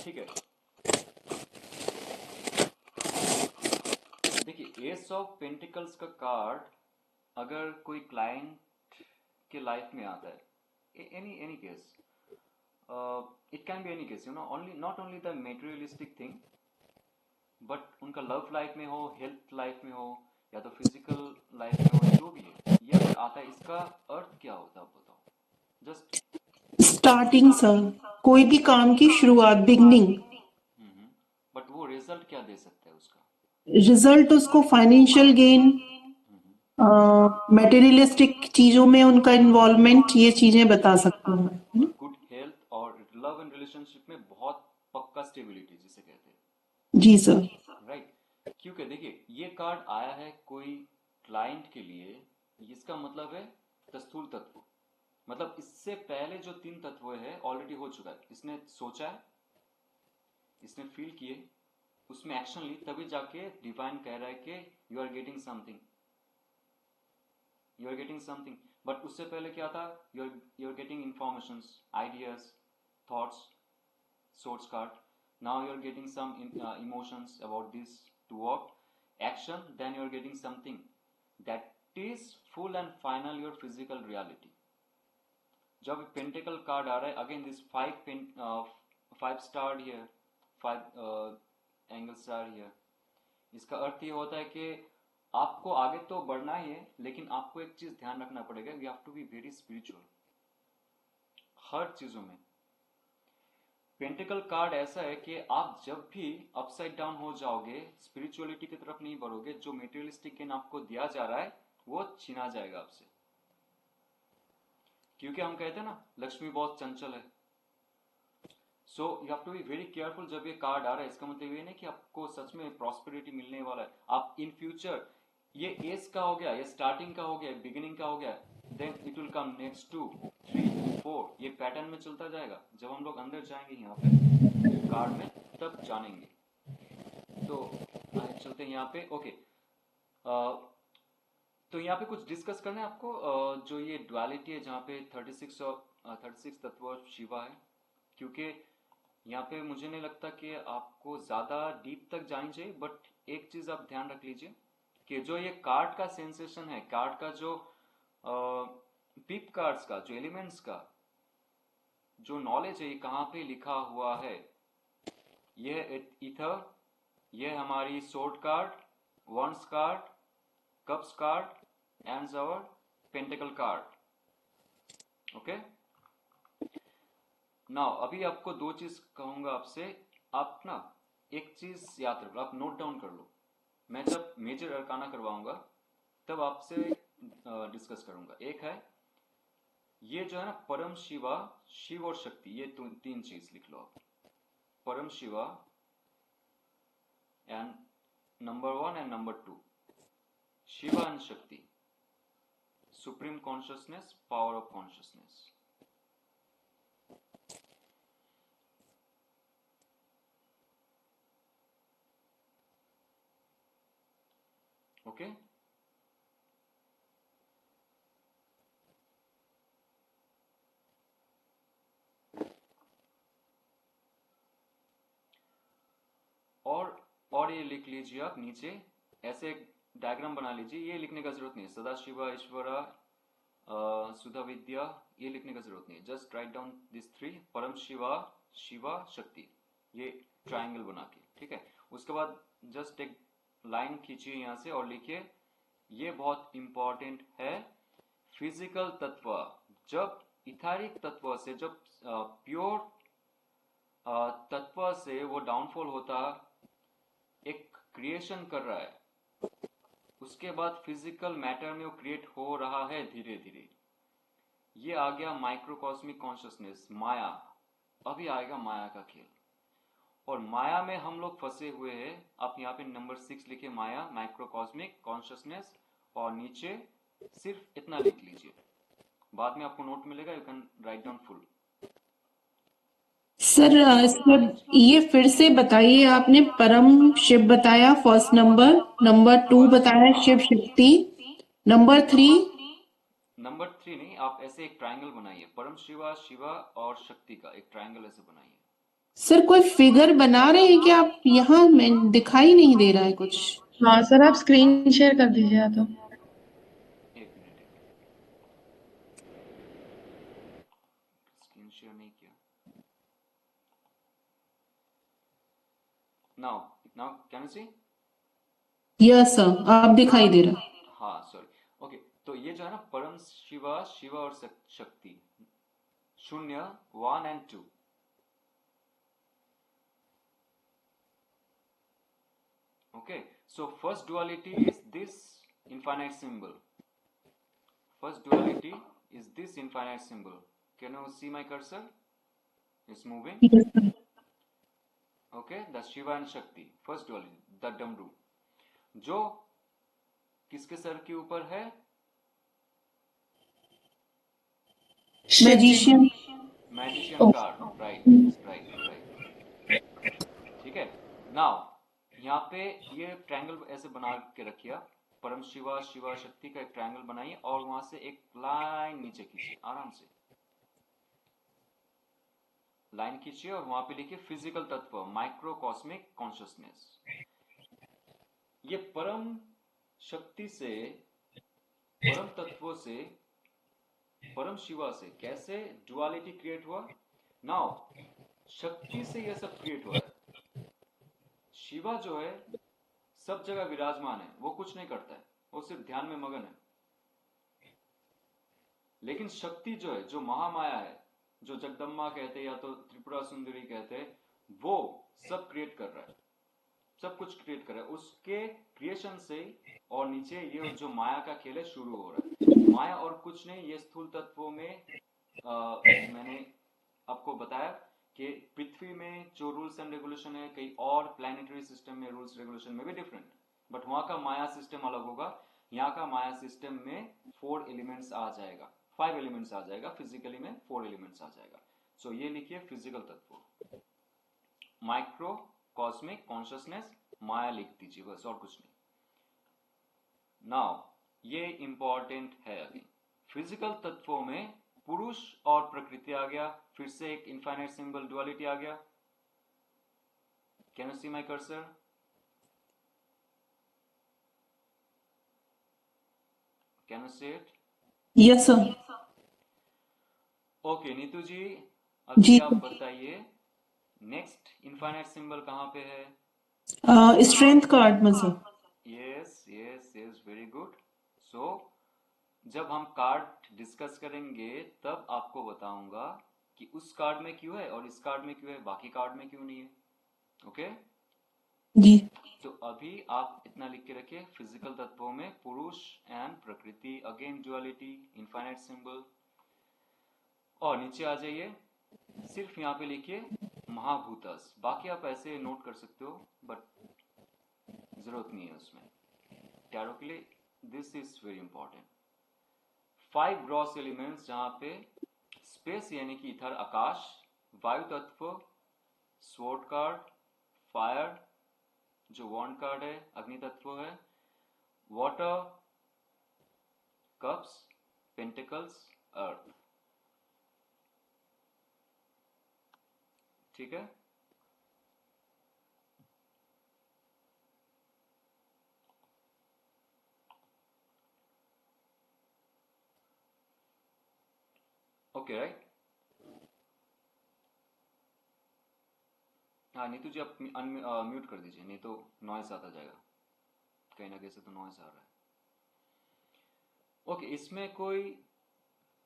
ठीक है. देखिए, एस ऑफ पेंटिकल्स का कार्ड अगर कोई क्लाइंट के लाइफ में आता है, any case, it can be any case, you know, only not only the materialistic thing, but उनका लव लाइफ में हो, हेल्थ लाइफ में हो, या तो फिजिकल लाइफ में हो, जो भी है, ये अगर आता है, इसका अर्थ क्या होता है आप बताओ. जस्ट स्टार्टिंग सर, कोई भी काम की शुरुआत, बिगनिंग. बट वो रिजल्ट क्या दे सकता है उसका? रिजल्ट उसको फाइनेंशियल गेन, मटेरियलिस्टिक चीजों में उनका इन्वॉल्वमेंट, ये चीजें बता सकता हूँ. और गुड हेल्थ और लव एंड रिलेशनशिप में बहुत पक्का स्टेबिलिटी जिसे कहते हैं. जी सर. राइट. क्योंकि देखिए, ये कार्ड आया है कोई क्लाइंट के लिए, इसका मतलब है द स्थूल तत्व. मतलब इससे पहले जो 3 तत्व है ऑलरेडी हो चुका है. इसने सोचा है, इसने फील किए, उसमें एक्शन ली, तभी जाके डिवाइन कह रहा है कि you are getting something, you are getting something. But उससे पहले क्या था, you are getting information, ideas, thoughts, sword card. Now you are getting some emotions about this to work action, then you are getting something that is full and final your physical reality. जब pentacle card आ रहा है, again this 5 star here, 5 angle star here, इसका अर्थ ये होता है कि आपको आगे तो बढ़ना ही है, लेकिन आपको एक चीज ध्यान रखना पड़ेगा, we have to be very spiritual हर चीजों में। पेंटिकल कार्ड ऐसा है कि आप जब भी अपसाइड डाउन हो जाओगे, स्पिरिचुअलिटी की तरफ नहीं बढ़ोगे, जो मेटेरियलिस्टिक गेन आपको दिया जा रहा है वो छीना जाएगा आपसे। क्योंकि हम कहते हैं ना, लक्ष्मी बहुत चंचल है। So you have to be very careful. जब ये कार्ड आ रहा है, इसका मतलब ये नहीं कि आपको सच में प्रॉस्पेरिटी मिलने वाला है। आप इन फ्यूचर, ये एज का हो गया, ये स्टार्टिंग का हो गया, बिगिनिंग का हो गया, then it will come next 2, 3, 4, ये पैटर्न में चलता जाएगा। जब हम लोग अंदर जाएंगे यहाँ पे कार्ड में, तब जानेंगे। तो आगे चलते हैं यहाँ पे। ओके, तो यहाँ पे कुछ डिस्कस करना है आपको। जो ये डुअलिटी है, जहाँ पे 36 तत्व शिवा है, क्योंकि यहाँ पे मुझे नहीं लगता कि आपको ज्यादा डीप तक जानी चाहिए। बट एक चीज आप ध्यान रख लीजिए कि जो ये कार्ड का सेंसेशन है, कार्ड का जो पिप कार्ड्स का जो एलिमेंट्स का जो नॉलेज है, ये कहाँ पे लिखा हुआ है। ये इथर, ये हमारी sword card, wands card, cups card and our pentacle card. Okay, now अभी आपको दो चीज कहूंगा आपसे। आप ना एक चीज याद रखो, आप नोट डाउन कर लो। मैं जब मेजर अरकाना करवाऊंगा तब आपसे डिस्कस करूंगा। एक है ये जो है ना, परम शिवा, शिव और शक्ति, ये तीन चीज लिख लो आप। Param Shiva and number 1 and number 2, Shiva and Shakti, supreme consciousness, power of consciousness. Okay, और ये लिख लीजिए आप नीचे, ऐसे एक डायग्राम बना लीजिए। ये लिखने का जरूरत नहीं है, सदा शिवा, ईश्वरा, सुधा विद्या, ये लिखने का जरूरत नहीं है। जस्ट राइट डाउन दिस 3, परम शिवा, शिवा, शक्ति, ये ट्रायंगल बना के, ठीक है। उसके बाद जस्ट एक लाइन खींचिए यहाँ से और लिखिए, ये बहुत इंपॉर्टेंट है, फिजिकल तत्व जब इथेरिक तत्व से, जब प्योर तत्व से वो डाउनफॉल होता, एक क्रिएशन कर रहा है, उसके बाद फिजिकल मैटर में वो क्रिएट हो रहा है धीरे धीरे। ये आ गया माइक्रोकॉस्मिक कॉन्शियसनेस, माया। अभी आएगा माया का खेल, और माया में हम लोग फंसे हुए हैं। आप यहाँ पे नंबर 6 लिखे, माया, माइक्रोकॉस्मिक कॉन्शियसनेस, और नीचे सिर्फ इतना लिख लीजिए। बाद में आपको नोट मिलेगा, you can write down full. Sir ये फिर से बताइए। आपने परम शिव बताया फर्स्ट नंबर, नंबर 2 बताया शिव शक्ति, नंबर 3 नहीं, आप ऐसे एक ट्रायंगल बनाइए, परम शिवा, शिवा और शक्ति का एक ट्रायंगल ऐसे बनाइए। सर कोई फिगर बना रहे हैं क्या आप? यहाँ मैं दिखाई नहीं दे रहा है कुछ। हाँ सर, आप स्क्रीन शेयर कर दीजिए या तो। एक मिनट, स्क्रीन शेयर नहीं किया। Now can you see? Yes sir, आप दिखाई दे रहा। हाँ सॉरी, ओके। तो ये जो है ना, परम शिवा, शिवा और शक्ति, 0, 1 and 2। Okay, so first duality is this infinite symbol. First duality is this infinite symbol. Can you see my cursor? It's moving. Yes, sir. Okay, the Shiva and Shakti. First duality, the Damru, जो किसके sir के ऊपर है? Magician. Magician card, right. ठीक है। Now यहाँ पे ये ट्रायंगल ऐसे बना के रखिए, परम शिवा शिवा शक्ति का एक ट्रायंगल बनाइए और वहां से एक लाइन नीचे खींचिए, आराम से लाइन खींचिए और वहां पे लिखिए फिजिकल तत्व माइक्रोकॉस्मिक कॉन्शियसनेस। ये परम शक्ति से, परम तत्वों से, परम शिवा से कैसे डुअलिटी क्रिएट हुआ। नाउ शक्ति से यह सब क्रिएट हुआ है। शिवा जो है सब जगह विराजमान है, वो कुछ नहीं करता है, वो सिर्फ ध्यान में मगन है। लेकिन शक्ति जो है, जो महामाया है, जो जगदम्बा कहते हैं या तो त्रिपुरा सुंदरी कहते हैं, वो सब क्रिएट कर रहा है, सब कुछ क्रिएट कर रहा है। उसके क्रिएशन से और नीचे ये जो माया का खेल है शुरू हो रहा है। माया और कुछ नहीं, ये स्थूल तत्वों में मैंने आपको बताया कि पृथ्वी में जो रूल्स एंड रेगुलेशन है, कई और प्लैनेटरी सिस्टम में रूल्स रेगुलेशन में भी डिफरेंट, बट वहां का माया सिस्टम अलग होगा। यहाँ का माया सिस्टम में 4 एलिमेंट्स आ जाएगा, 5 एलिमेंट्स आ जाएगा, फिजिकली में 4 एलिमेंट्स आ जाएगा। सो ये लिखिए फिजिकल तत्व, माइक्रो कॉस्मिक कॉन्शियसनेस, माया लिख दीजिए बस, और कुछ नहीं। नाउ ये इंपॉर्टेंट है। अभी फिजिकल तत्वों में पुरुष और प्रकृति आ गया, फिर से एक इनफाइनाइट सिंबल डुअलिटी आ गया। Can you see my cursor? Can you see it? Yes sir. Okay Neetu ji, अभी जी आप बताइए नेक्स्ट इनफाइनाइट सिंबल कहाँ पे है? स्ट्रेंथ कार्ड में सर। Yes yes yes, very good. So जब हम कार्ड डिस्कस करेंगे तब आपको बताऊंगा कि उस कार्ड में क्यों है और इस कार्ड में क्यों है, बाकी कार्ड में क्यों नहीं है। ओके जी। तो अभी आप इतना लिख के रखिए, फिजिकल तत्वों में पुरुष एंड प्रकृति, अगेन डुअलिटी, इनफाइनाइट सिंबल। और नीचे आ जाइए, सिर्फ यहाँ पे लिखिए महाभूतस, बाकी आप ऐसे नोट कर सकते हो बट जरूरत नहीं है उसमें। टैरो के लिए this is very important. 5 gross elements, जहां पे स्पेस यानी कि इथर आकाश, वायु तत्व, स्वॉर्ड कार्ड, फायर जो वॉन्ड कार्ड है, अग्नि तत्व है, वाटर, कप्स, पेंटिकल्स, अर्थ। ठीक है, ओके राइट। हाँ नीतू जी आप म्यूट कर दीजिए, नहीं तो नॉइस आता जाएगा, कहीं ना कहीं से तो नॉइस आ रहा है। ओके इसमें कोई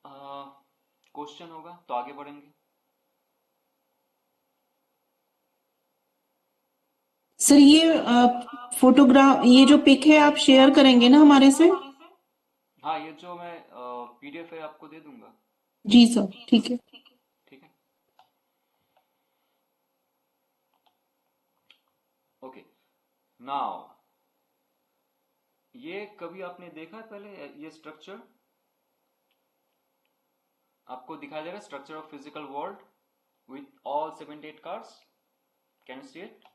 क्वेश्चन होगा तो आगे बढ़ेंगे। सर ये फोटोग्राफ, ये जो पिक है आप शेयर करेंगे ना हमारे से? हाँ ये जो मैं पीडीएफ है आपको दे दूंगा। जी सर, ठीक है। ठीक है, ओके। नाउ ये कभी आपने देखा है पहले ये स्ट्रक्चर? आपको दिखाई दे रहा है structure of physical world with all 78 cards? Can you see it?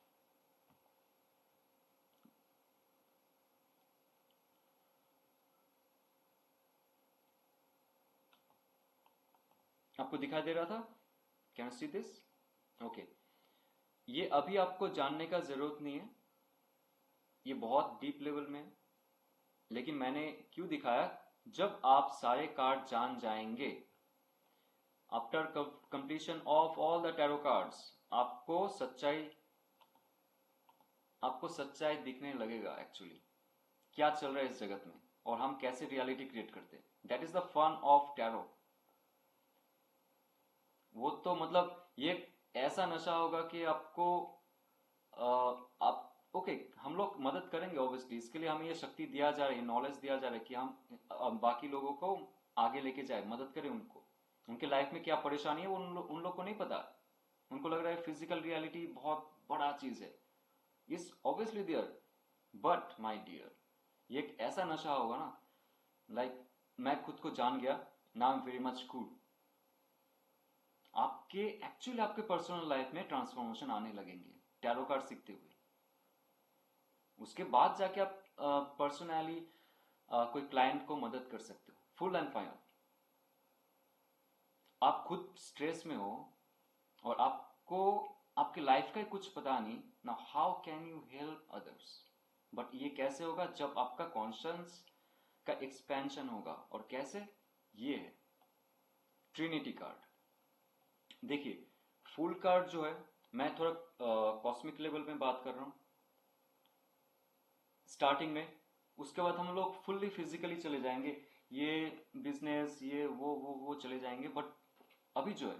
आपको दिखाई दे रहा था? Can you see this? Okay, ये अभी आपको जानने का जरूरत नहीं है, ये बहुत डीप लेवल में है, लेकिन मैंने क्यों दिखाया, जब आप सारे कार्ड जान जाएंगे, after completion of all the tarot cards, आपको सच्चाई दिखने लगेगा एक्चुअली क्या चल रहा है इस जगत में और हम कैसे रियलिटी क्रिएट करते हैं। That is the fun of tarot. वो तो मतलब ये ऐसा नशा होगा कि आपको आप ओके हम लोग मदद करेंगे ऑब्वियसली, इसके लिए हमें ये शक्ति दिया जा रही है, नॉलेज दिया जा रहा है कि हम बाकी लोगों को आगे लेके जाए, मदद करें उनको, उनके लाइफ में क्या परेशानी है वो उन लोग को नहीं पता। उनको लग रहा है फिजिकल रियलिटी बहुत बड़ा चीज है, is obviously there, but my dear ये एक ऐसा नशा होगा ना, लाइक मैं खुद को जान गया, now I am very much cool. आपके एक्चुअली आपके पर्सनल लाइफ में ट्रांसफॉर्मेशन आने लगेंगे टैरो कार्ड सीखते हुए। उसके बाद जाके आप पर्सनली कोई क्लाइंट को मदद कर सकते हो, फुल एंड फाइनल। आप खुद स्ट्रेस में हो और आपको आपकी लाइफ का कुछ पता नहीं ना, how can you help others? But ये कैसे होगा? जब आपका कॉन्शियस का एक्सपेंशन होगा। और कैसे? ये है ट्रिनिटी कार्ड। देखिए, फुल कार्ड जो है, मैं थोड़ा कॉस्मिक लेवल में बात कर रहा हूं स्टार्टिंग में, उसके बाद हम लोग फुल्ली फिजिकली चले जाएंगे, ये बिजनेस, ये वो चले जाएंगे। बट अभी जो है,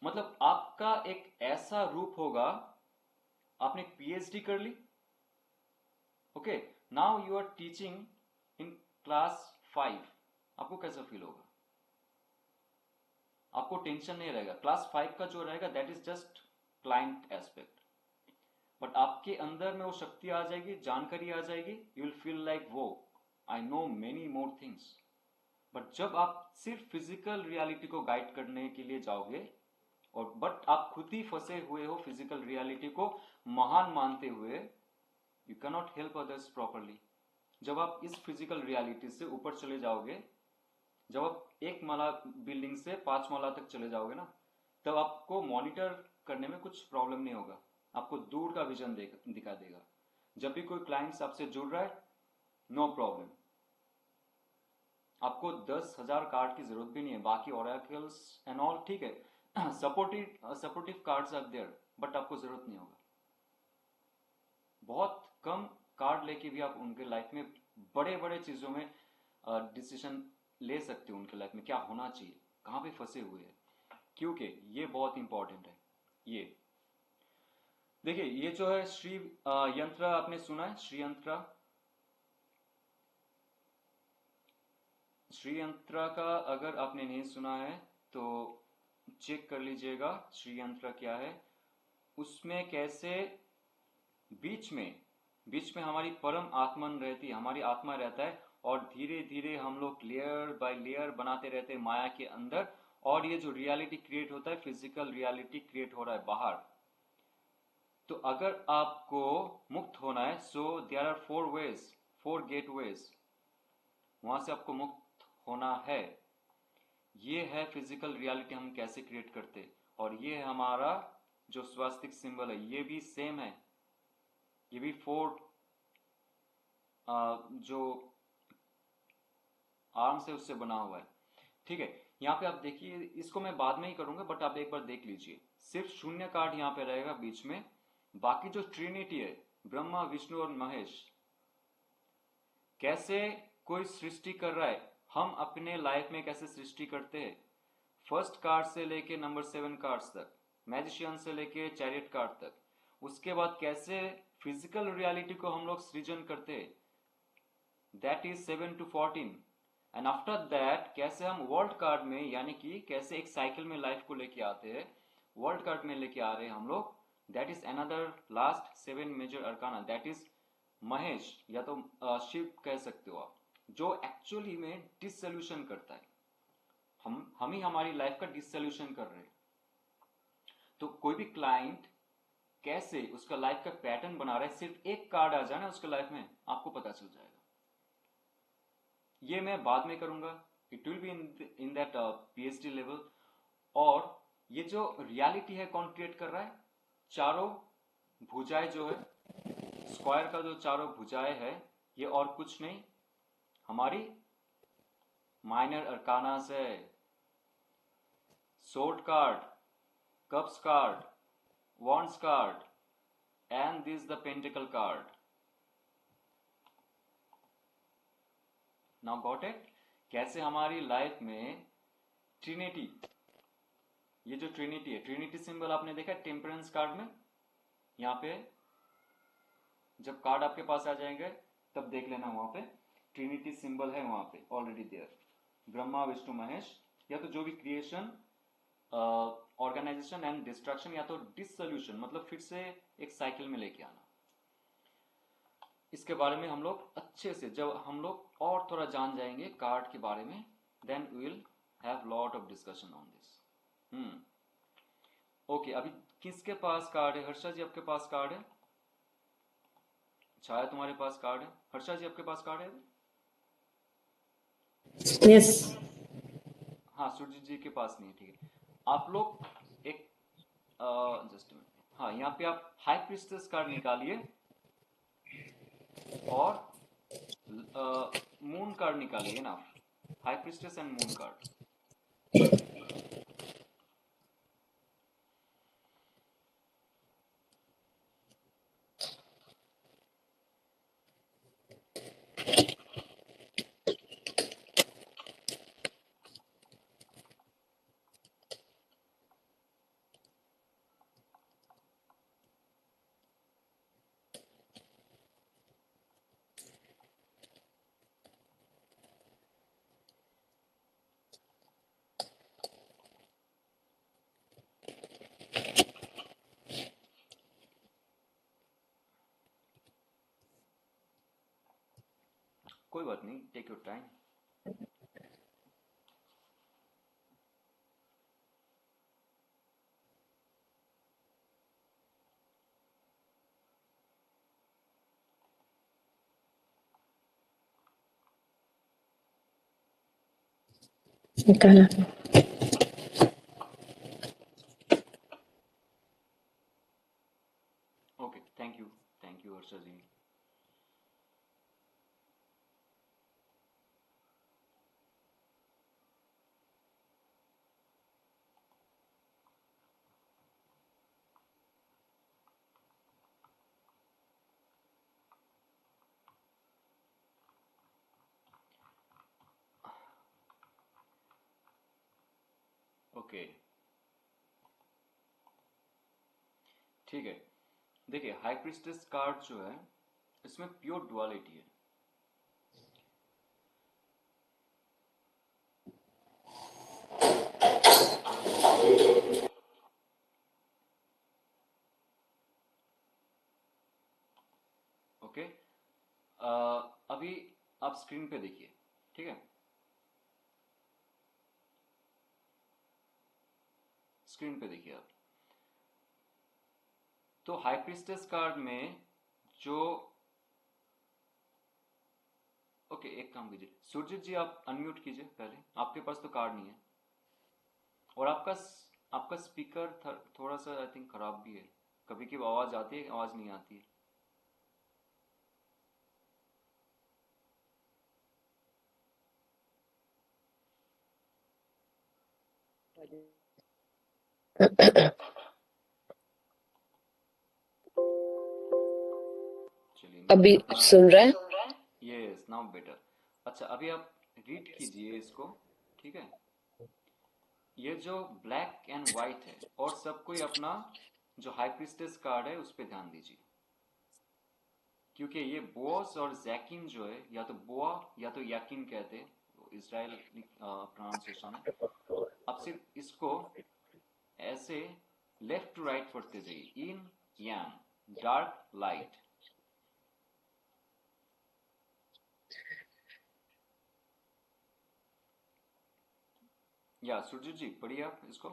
मतलब आपका एक ऐसा रूप होगा, आपने पीएचडी कर ली, okay, now you are teaching in class 5, आपको कैसा फील होगा? आपको टेंशन नहीं रहेगा। क्लास 5 का जो रहेगा that is just client aspect, but आपके अंदर में वो शक्ति आ जाएगी, जानकारी आ जाएगी, यू विल फील लाइक वो I know many more things. But जब आप सिर्फ फिजिकल रियलिटी को गाइड करने के लिए जाओगे, और बट आप खुद ही फंसे हुए हो फिजिकल रियलिटी को महान मानते हुए, you can not help others properly. जब आप इस फिजिकल रियलिटी से ऊपर चले जाओगे, जब आप 1 माला बिल्डिंग से 5 माला तक चले जाओगे ना, तब आपको मॉनिटर करने में कुछ प्रॉब्लम नहीं होगा, आपको दूर का विजन दिखा देगा। जब भी कोई क्लाइंट्स आपसे जुड़ रहा है, नो प्रॉब्लम, आपको 10,000 कार्ड की जरूरत भी नहीं है, बाकी ओरेकल्स एंड ऑल ठीक है, supportive cards are there, but आपको जरूरत नहीं होगा। बहुत कम कार्ड लेके भी आप उनके लाइफ में बड़े बड़े चीजों में डिसीजन ले सकते हो, उनके लाइफ में क्या होना चाहिए, कहाँ पे फंसे हुए हैं, क्योंकि ये बहुत इंपॉर्टेंट है। ये देखिए, ये जो है श्री यंत्र, आपने सुना है श्री यंत्र? श्री यंत्र का अगर आपने नहीं सुना है तो चेक कर लीजिएगा श्री यंत्र क्या है। उसमें कैसे बीच में हमारी परम आत्मन रहती है, हमारी आत्मा रहता है, और धीरे धीरे हम लोग लेयर बाय लेयर बनाते रहते हैं माया के अंदर, और ये जो रियलिटी क्रिएट होता है, फिजिकल रियलिटी क्रिएट हो रहा है बाहर। तो अगर आपको मुक्त होना है, so there are 4 ways, 4 gateways, वहां से आपको मुक्त होना है। ये है फिजिकल रियलिटी हम कैसे क्रिएट करते, और ये है हमारा जो स्वास्तिक सिंबल है, ये भी सेम है, ये भी 4 जो आर्म से उससे बना हुआ है, ठीक है। यहाँ पे आप देखिए, इसको मैं बाद में ही करूंगा, बट आप एक बार देख लीजिए, सिर्फ शून्य कार्ड यहाँ पे रहेगा बीच में, बाकी जो ट्रिनिटी है, ब्रह्मा विष्णु और महेश, कैसे कोई सृष्टि कर रहा है, हम अपने लाइफ में कैसे सृष्टि करते हैं, फर्स्ट कार्ड से लेके नंबर 7 कार्ड्स तक, मैजिशियन से लेके चैरियट कार्ड तक, उसके बाद कैसे फिजिकल रियलिटी को हम लोग सृजन करते हैं, that is 7 to 14, and after that कैसे हम वर्ल्ड कार्ड में, यानी कि कैसे एक साइकिल में लाइफ को लेके आते हैं, वर्ल्ड कार्ड में लेके आ रहे हैं हम लोग, that is another last 7 major arcana, that is Mahesh या तो शिव कह सकते हो आप, जो एक्चुअली में डिसोल्यूशन करता है। हम ही हमारी लाइफ का डिसोल्यूशन कर रहे हैं। तो कोई भी क्लाइंट कैसे उसका लाइफ का पैटर्न बना रहा है, सिर्फ एक कार्ड आ जाए ना उसके लाइफ में, आपको पता चल जाएगा। ये मैं बाद में करूंगा, it will be in that PhD level. और ये जो रियलिटी है कौन क्रिएट कर रहा है? चारों भुजाएं जो है, स्क्वायर का जो चारों भुजाएं है, ये और कुछ नहीं, हमारी माइनर अरकाना से, sword card, cups card, wands card, and this the pentacle card. Now got it? कैसे हमारी लाइफ में ट्रिनिटी, ये जो ट्रिनिटी है, ट्रिनिटी सिंबल आपने देखा टेम्परेंस कार्ड में, यहाँ पे जब कार्ड आपके पास आ जाएंगे तब देख लेना, वहां पे ट्रिनिटी सिंबल है, वहां पे ऑलरेडी देयर, ब्रह्मा विष्णु महेश, या तो जो भी क्रिएशन, ऑर्गेनाइजेशन एंड डिस्ट्रक्शन, या तो डिसोल्यूशन, मतलब फिर से एक साइकिल में लेके आना। इसके बारे में हम लोग अच्छे से, जब हम लोग और थोड़ा जान जाएंगे कार्ड के बारे में, then we will have lot of discussion on this. Okay, अभी किसके पास कार्ड है? हर्षा जी, आपके पास कार्ड है? छाया तुम्हारे पास कार्ड है? हर्षा जी आपके पास कार्ड है? यस। हाँ, सुरजीत जी के पास नहीं है, ठीक है। आप लोग एक जस्ट हाँ, यहाँ पे आप हाई प्रिस्टेस कार्ड निकालिए और मून कार्ड निकालिए ना, high priestess and moon card. कोई बात नहीं, टेक योर टाइम। निकाला। Okay, thank you Harsha ji. Okay, ठीक है। देखिए, हाई प्रिस्टेस कार्ड जो है इसमें प्योर डुअलिटी है। ओके, अभी आप स्क्रीन पे देखिए, ठीक है? स्क्रीन पे देखिए आप। तो हाई प्रिस्टेस कार्ड में जो ओके, एक काम कीजिए सुरजीत जी, आप अनम्यूट कीजिए पहले, आपके पास तो कार्ड नहीं है। और आपका स्पीकर थोड़ा सा आई थिंक खराब भी है, कभी कभी आवाज आती है, आवाज नहीं आती है। चलिए, अभी सुन रहा है? Yes, now better. अच्छा, अभी आप रीड कीजिए इसको, ठीक है? ये जो ब्लैक एंड व्हाइट है, और सब कोई अपना जो हाई प्रिस्टेस कार्ड है उस पर ध्यान दीजिए, क्योंकि ये बोअस और जैकिन जो है, या तो बोआ या तो याकिन कहते हैं, इजराइल प्रोनाउंसिएशन है। आप सिर्फ इसको ऐसे लेफ्ट टू राइट पढ़ते जाइए, इन यांग, डार्क लाइट। या सुरजीत जी पढ़िए आप इसको।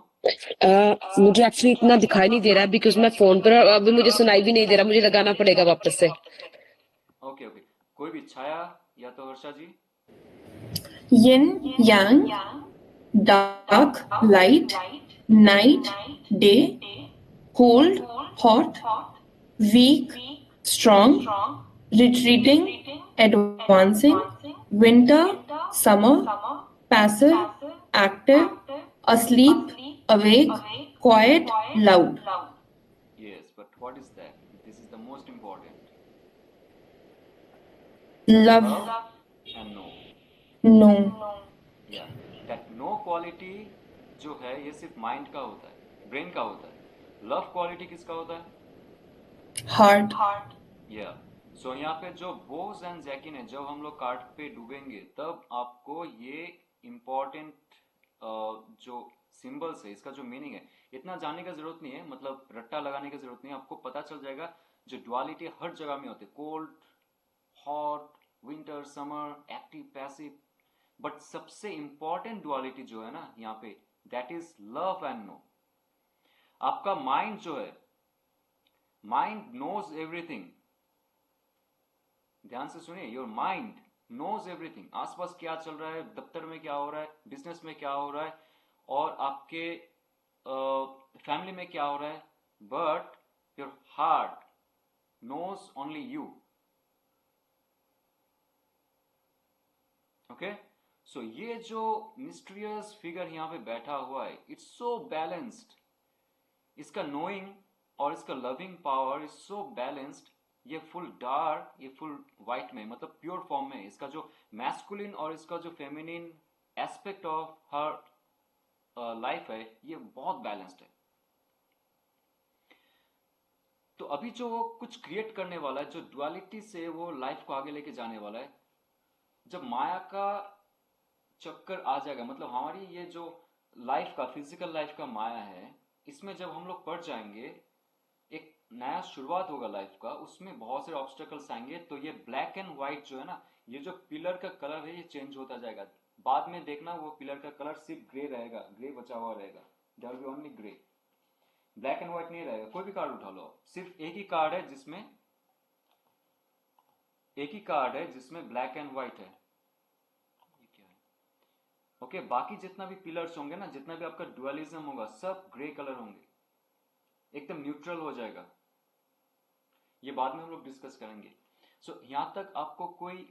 मुझे एक्चुअली इतना दिखाई नहीं दे रहा है बिकॉज मैं फोन पर, अभी मुझे सुनाई भी नहीं दे रहा, मुझे लगाना पड़ेगा वापस से। ओके ओके, कोई भी, छाया या तो हर्षा जी। Yin, yang, dark, light, night, day, cold, hot, weak, strong, retreating, advancing, winter, summer, passive, active, asleep, awake, quiet, loud. Yes, but what is that? This is the most important. Love, and no. no. Yeah, that no quality जो है ये सिर्फ mind का होता है, brain का होता है। लव क्वालिटी किसका होता है? Heart, या सो यहाँ पे जो बोस एंड जैकिन है, जब हम लोग कार्ड पे डूबेंगे तब आपको ये इम्पोर्टेंट जो सिंबल्स है, इसका जो मीनिंग है, इतना जानने का जरूरत नहीं है, मतलब रट्टा लगाने की जरूरत नहीं है, आपको पता चल जाएगा। जो डुअलिटी हर जगह में होती है, cold, hot, winter, summer, active, passive, but सबसे इंपॉर्टेंट डुअलिटी जो है ना यहाँ पे, that is love and no. आपका माइंड जो है, माइंड नोज एवरीथिंग, ध्यान से सुनिए, योर माइंड नोज एवरीथिंग, आसपास क्या चल रहा है, दफ्तर में क्या हो रहा है, बिजनेस में क्या हो रहा है, और आपके फैमिली में क्या हो रहा है, but your heart knows only you. Okay, so ये जो मिस्टीरियस फिगर यहां पे बैठा हुआ है, इट्स सो बैलेंस्ड, इसका नोइंग और इसका loving power is so balanced. ये फुल डार्क, ये फुल व्हाइट में, मतलब प्योर फॉर्म में, इसका जो मैस्कुलिन और इसका जो feminine aspect of her life है, ये बहुत बैलेंस्ड है। तो अभी जो वो कुछ क्रिएट करने वाला है, जो डुअलिटी से वो लाइफ को आगे लेके जाने वाला है, जब माया का चक्कर आ जाएगा, मतलब हमारी ये जो लाइफ का, फिजिकल लाइफ का माया है, इसमें जब हम लोग पड़ जाएंगे, एक नया शुरुआत होगा लाइफ का, उसमें बहुत सारे ऑब्स्टेकल्स आएंगे। तो ये ब्लैक एंड व्हाइट जो है ना, ये जो पिलर का कलर है, ये चेंज होता जाएगा। बाद में देखना वो पिलर का कलर सिर्फ ग्रे रहेगा, ग्रे बचा हुआ रहेगा, there will be only grey, black and white नहीं रहेगा। कोई भी कार्ड उठा लो, सिर्फ एक ही कार्ड है जिसमें ब्लैक एंड व्हाइट है। ये क्या है? ओके, बाकी जितना भी पिलर्स होंगे ना, जितना भी आपका डुअलिज्म होगा, सब ग्रे कलर होंगे, एकदम न्यूट्रल हो जाएगा। ये बाद में हम लोग डिस्कस करेंगे। सो यहां तक आपको कोई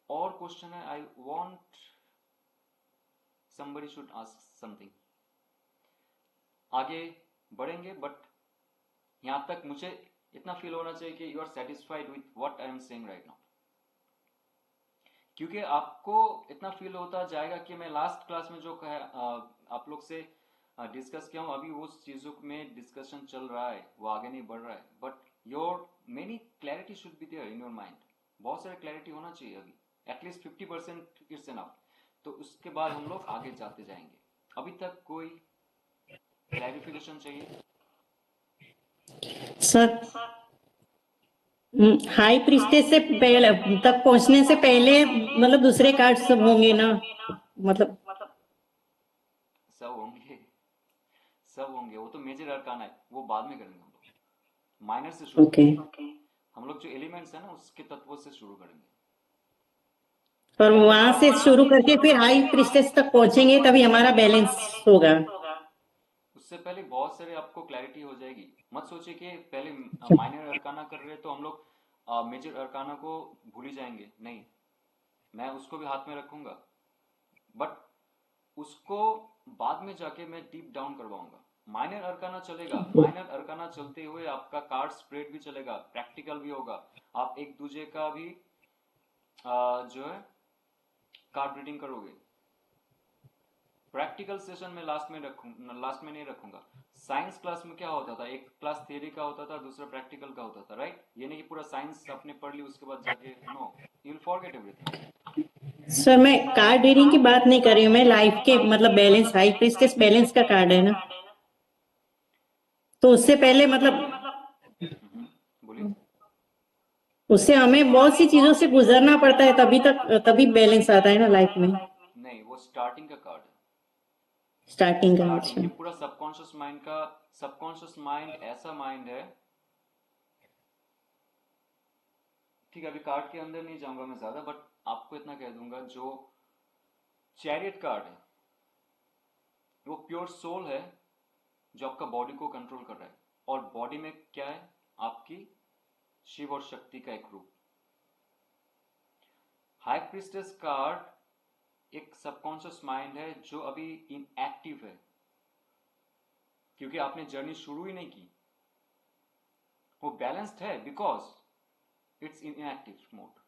और क्वेश्चन है? I want somebody should ask something। आगे बढ़ेंगे, बट यहां तक मुझे इतना फील होना चाहिए कि you are satisfied with what I am saying right now, क्योंकि आपको इतना फील होता जाएगा कि मैं लास्ट क्लास में जो आप लोग से डिस्कस किया हूं, अभी उस चीजों में डिस्कशन चल रहा है, वो आगे नहीं बढ़ रहा है, but your many clarity should be there in your mind. बहुत सारा क्लैरिटी होना चाहिए अभी, एटलीस्ट 50% इट्स एनफ। तो उसके बाद हम लोग आगे जाते जाएंगे। अभी तक कोई क्लैरिफिकेशन चाहिए? सर, हाई प्रीस्टेस से पहले तक पहुंचने से पहले मतलब दूसरे कार्ड सब होंगे ना, मतलब सब होंगे, वो तो मेजर अरकाना है, वो बाद में करेंगे हम लोग। माइनर से शुरू ओके। हम लोग जो एलिमेंट्स है ना, उसके तत्वों से शुरू करेंगे। और वहां से शुरू करके फिर हाई प्रीस्टेस तक पहुंचेंगे, तभी हमारा बैलेंस होगा। उससे पहले बहुत सारे आपको क्लैरिटी हो जाएगी। मत सोचिए कि पहले माइनर अरकाना कर रहे हैं तो हम लोग मेजर अरकाना को भूल ही जाएंगे, नहीं, मैं उसको भी हाथ में रखूंगा, बट उसको बाद में जाके मैं डीप डाउन करवाऊंगा। माइनर अरकाना चलेगा, माइनर अरकाना चलते हुए आपका कार्ड स्प्रेड भी चलेगा, प्रैक्टिकल भी होगा, आप एक दूसरे का भी जो है कार्ड रीडिंग करोगे। प्रैक्टिकल सेशन में लास्ट में नहीं रखूंगा। साइंस क्लास में क्या होता था, एक क्लास थियरी का होता था, दूसरा प्रैक्टिकल का होता था, राइट? ये नहीं कि पूरा साइंस आपने पढ़ ली उसके बाद जाके, no, you will forget everything. Sir, मैं कार्ड रीडिंग की बात नहीं कर रही हूँ, मैं लाइफ के मतलब बैलेंस, हाई प्रीस्टेस बैलेंस का कार्ड है ना, तो उससे पहले मतलब बोलिए। उससे हमें बहुत सी चीजों से गुजरना पड़ता है, तभी बैलेंस आता है ना लाइफ में। नहीं, वो स्टार्टिंग का कार्ड है, स्टार्टिंग का। स्टार्टिंग। ये पूरा सबकॉन्शियस माइंड का, सबकॉन्शियस माइंड ऐसा माइंड है, ठीक है, अभी कार्ड के अंदर नहीं जाऊंगा मैं ज्यादा, बट आपको इतना कह दूंगा, जो चैरियट कार्ड है वो प्योर सोल है, जो आपका बॉडी को कंट्रोल कर रहा है, और बॉडी में क्या है, आपकी शिव और शक्ति का एक रूप। हाई प्रीस्टेस कार्ड एक सबकॉन्शियस माइंड है जो अभी इनएक्टिव है, क्योंकि आपने जर्नी शुरू ही नहीं की। वो बैलेंस्ड है because it's in inactive mode.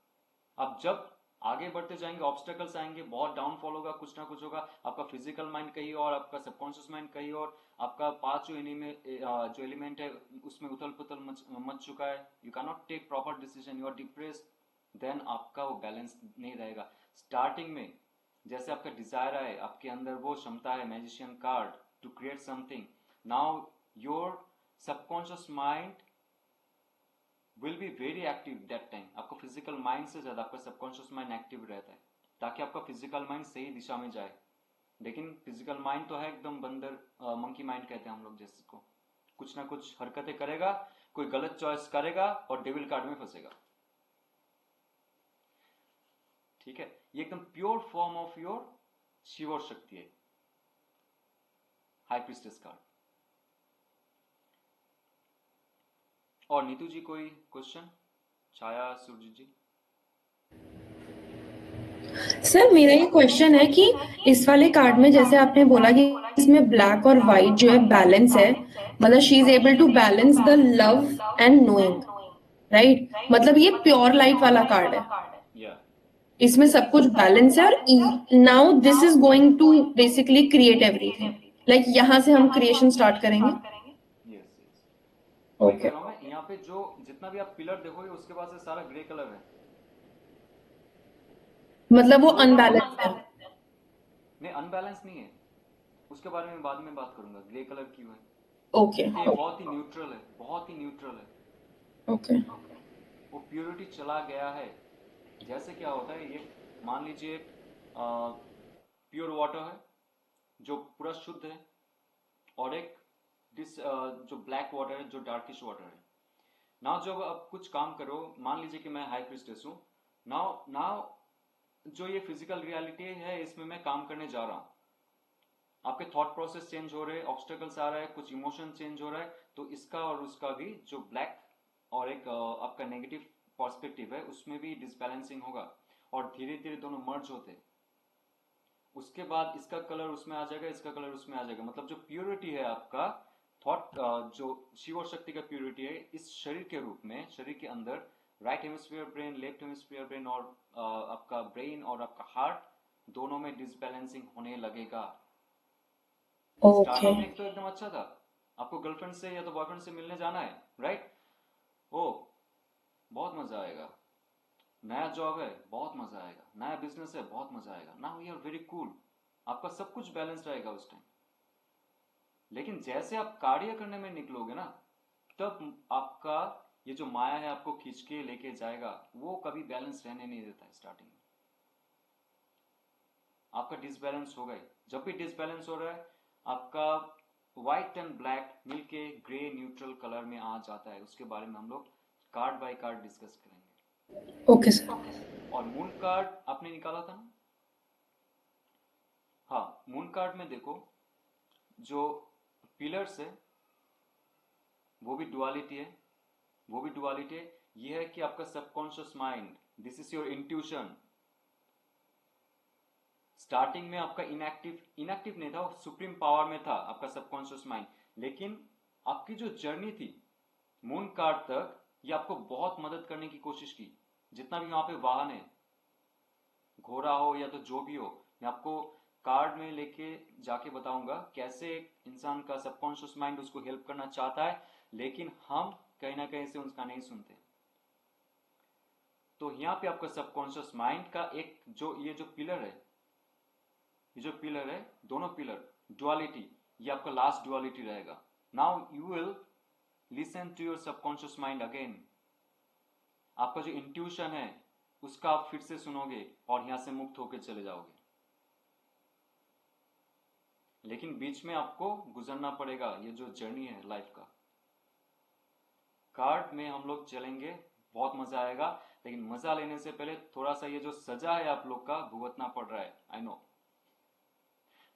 अब जब आगे बढ़ते जाएंगे, ऑब्स्टेकल्स आएंगे, बहुत डाउनफॉल होगा, कुछ ना कुछ होगा, आपका फिजिकल माइंड कहीं और, आपका सबकॉन्शियस माइंड कहीं और, आपका पांच जो एलिमेंट है उसमें उथल पुथल मच चुका है, you can not take proper decision, you are depressed, then आपका वो बैलेंस नहीं रहेगा। स्टार्टिंग में जैसे आपका डिजायर है, आपके अंदर वो क्षमता है, magician card, to create something, now your subconscious mind will be very active that time. आपको फिजिकल माइंड से ज्यादा आपका सबकॉन्शियस माइंड एक्टिव रहता है, ताकि आपका फिजिकल माइंड सही दिशा में जाए। लेकिन फिजिकल माइंड तो है एकदम बंदर, मंकी माइंड कहते हैं हम लोग, जिसको कुछ ना कुछ हरकतें करेगा, कोई गलत चॉइस करेगा और डेविल कार्ड में फंसेगा। ठीक है, ये एकदम pure form of your Shiv और शक्ति है, हाई प्रीस्टेस कार्ड। और नीतू जी कोई क्वेश्चन? छाया, सूरज जी? सर मेरा ये क्वेश्चन है कि इस वाले कार्ड में जैसे आपने बोला कि इसमें ब्लैक और व्हाइट जो है बैलेंस है, मतलब she is able to balance the love and knowing, right? मतलब ये प्योर लाइट वाला कार्ड है, या इसमें सब कुछ बैलेंस है, और now this is going to basically create everything, like यहाँ से हम क्रिएशन स्टार्ट करेंगे। यस यस, वही ओके, कह रहा हूं मैं। यहाँ पे जो जितना भी आप पिलर देखोगे उसके पास से सारा ग्रे कलर है, मतलब वो जो अनबैलेंस है। नहीं अनबैलेंस नहीं है, उसके बारे में बाद में बात करूंगा ग्रे कलर क्यों है। ओके देखिए ये बहुत ही न्यूट्रल है, बहुत ही न्यूट्रल है, ओके वो प्योरिटी चला गया है। जैसे क्या होता है, ये मान लीजिए प्योर वाटर है जो पूरा शुद्ध है, और एक जो ब्लैक वाटर है जो डार्किश वाटर है। नाउ जब आप कुछ काम करो, मान लीजिए कि मैं हाई प्रीस्टेस हूँ, नाउ नाउ जो ये फिजिकल रियलिटी है इसमें मैं काम करने जा रहा हूँ, आपके थॉट प्रोसेस चेंज हो रहे हैं, ऑब्स्टेकल्स आ रहा है, कुछ इमोशन चेंज हो रहा है, तो इसका और उसका भी जो ब्लैक और एक आपका नेगेटिव पर्सपेक्टिव है उसमें भी डिसबैलेंसिंग होगा, और धीरे धीरे दोनों मर्ज होते हैं। उसके बाद इसका कलर उसमें आ जाएगा, इसका कलर उसमें आ जाएगा, मतलब जो प्योरिटी है आपका थॉट, जो शिव और शक्ति का प्योरिटी है इस शरीर के रूप में, शरीर के अंदर right hemisphere brain, left hemisphere brain, और आपका ब्रेन और आपका हार्ट दोनों में डिसबैलेंसिंग होने लगेगा। ओके स्टार्टिंग में तो एकदम अच्छा था, आपको गर्लफ्रेंड से या तो बॉयफ्रेंड से मिलने जाना है, राइट? ओ बहुत मजा आएगा, नया जॉब है बहुत मजा आएगा, नया बिजनेस है बहुत मजा आएगा, now you are very cool, आपका सब कुछ बैलेंस रहेगा उस टाइम। लेकिन जैसे आप कार्य करने में निकलोगे ना, तब आपका ये जो माया है आपको खींच के लेके जाएगा, वो कभी बैलेंस रहने नहीं देता है। स्टार्टिंग में आपका डिसबैलेंस होगा ही, जब भी डिसबैलेंस हो रहा है आपका व्हाइट एंड ब्लैक मिलके ग्रे न्यूट्रल कलर में आ जाता है। उसके बारे में हम लोग कार्ड बाय कार्ड डिस्कस करेंगे। Okay sir. और मून कार्ड आपने निकाला था ना? हाँ, मून कार्ड में देखो जो पिलर्स है वो भी डुअलिटी है, वो भी डुअलिटी है। ये है कि आपका subconscious mind, this is your intuition. Starting में आपका इनएक्टिव नहीं था, सुप्रीम पावर में था आपका सबकॉन्शियस माइंड, लेकिन आपकी जो जर्नी थी मून कार्ड तक, ये आपको बहुत मदद करने की कोशिश की। जितना भी वहां पे वाहन है, घोड़ा हो या तो जो भी हो, मैं आपको कार्ड में लेके जाके बताऊंगा कैसे एक इंसान का सबकॉन्शियस माइंड उसको हेल्प करना चाहता है, लेकिन हम कहीं ना कहीं से उसका नहीं सुनते। तो यहाँ पे आपका सबकॉन्शियस माइंड का एक ये जो पिलर है, ये जो पिलर है, दोनों पिलर डुअलिटी, ये आपका लास्ट डुअलिटी रहेगा। Now you will listen to your subconscious mind again. आपका जो इंट्यूशन है उसका आप फिर से सुनोगे और यहां से मुक्त होकर चले जाओगे। लेकिन बीच में आपको गुजरना पड़ेगा ये जो जर्नी है लाइफ का। कार्ड में हम लोग चलेंगे, बहुत मजा आएगा, लेकिन मजा लेने से पहले थोड़ा सा ये जो सजा है आप लोग का भुगतना पड़ रहा है। आई नो,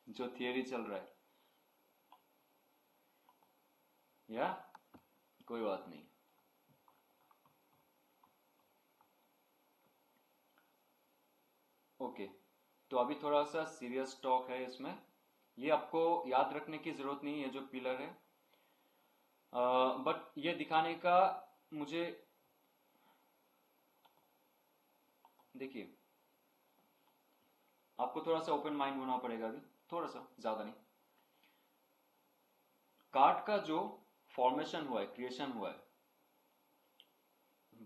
जो थियरी चल रहा है, या कोई बात नहीं। ओके, तो अभी थोड़ा सा सीरियस टॉक है इसमें। ये आपको याद रखने की जरूरत नहीं है जो पिलर है, बट ये दिखाने का मुझे, देखिए आपको थोड़ा सा ओपन माइंड होना पड़ेगा अभी, थोड़ा सा, ज्यादा नहीं। कार्ड का जो फॉर्मेशन हुआ है, क्रिएशन हुआ है,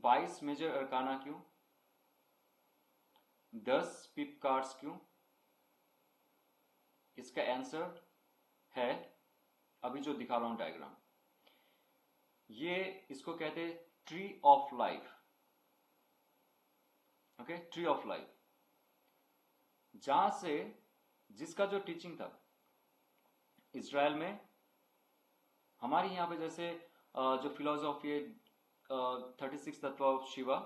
22 मेजर अरकाना क्यों, 10 पिप कार्ड्स क्यों? इसका आंसर है अभी जो दिखा रहा हूं डायग्राम। ये इसको कहते हैं tree of life. Okay, tree of life, जहां से जिसका जो टीचिंग था इजराइल में, हमारी यहां पे जैसे जो फिलोसॉफी है 36 तत्व ऑफ शिवा,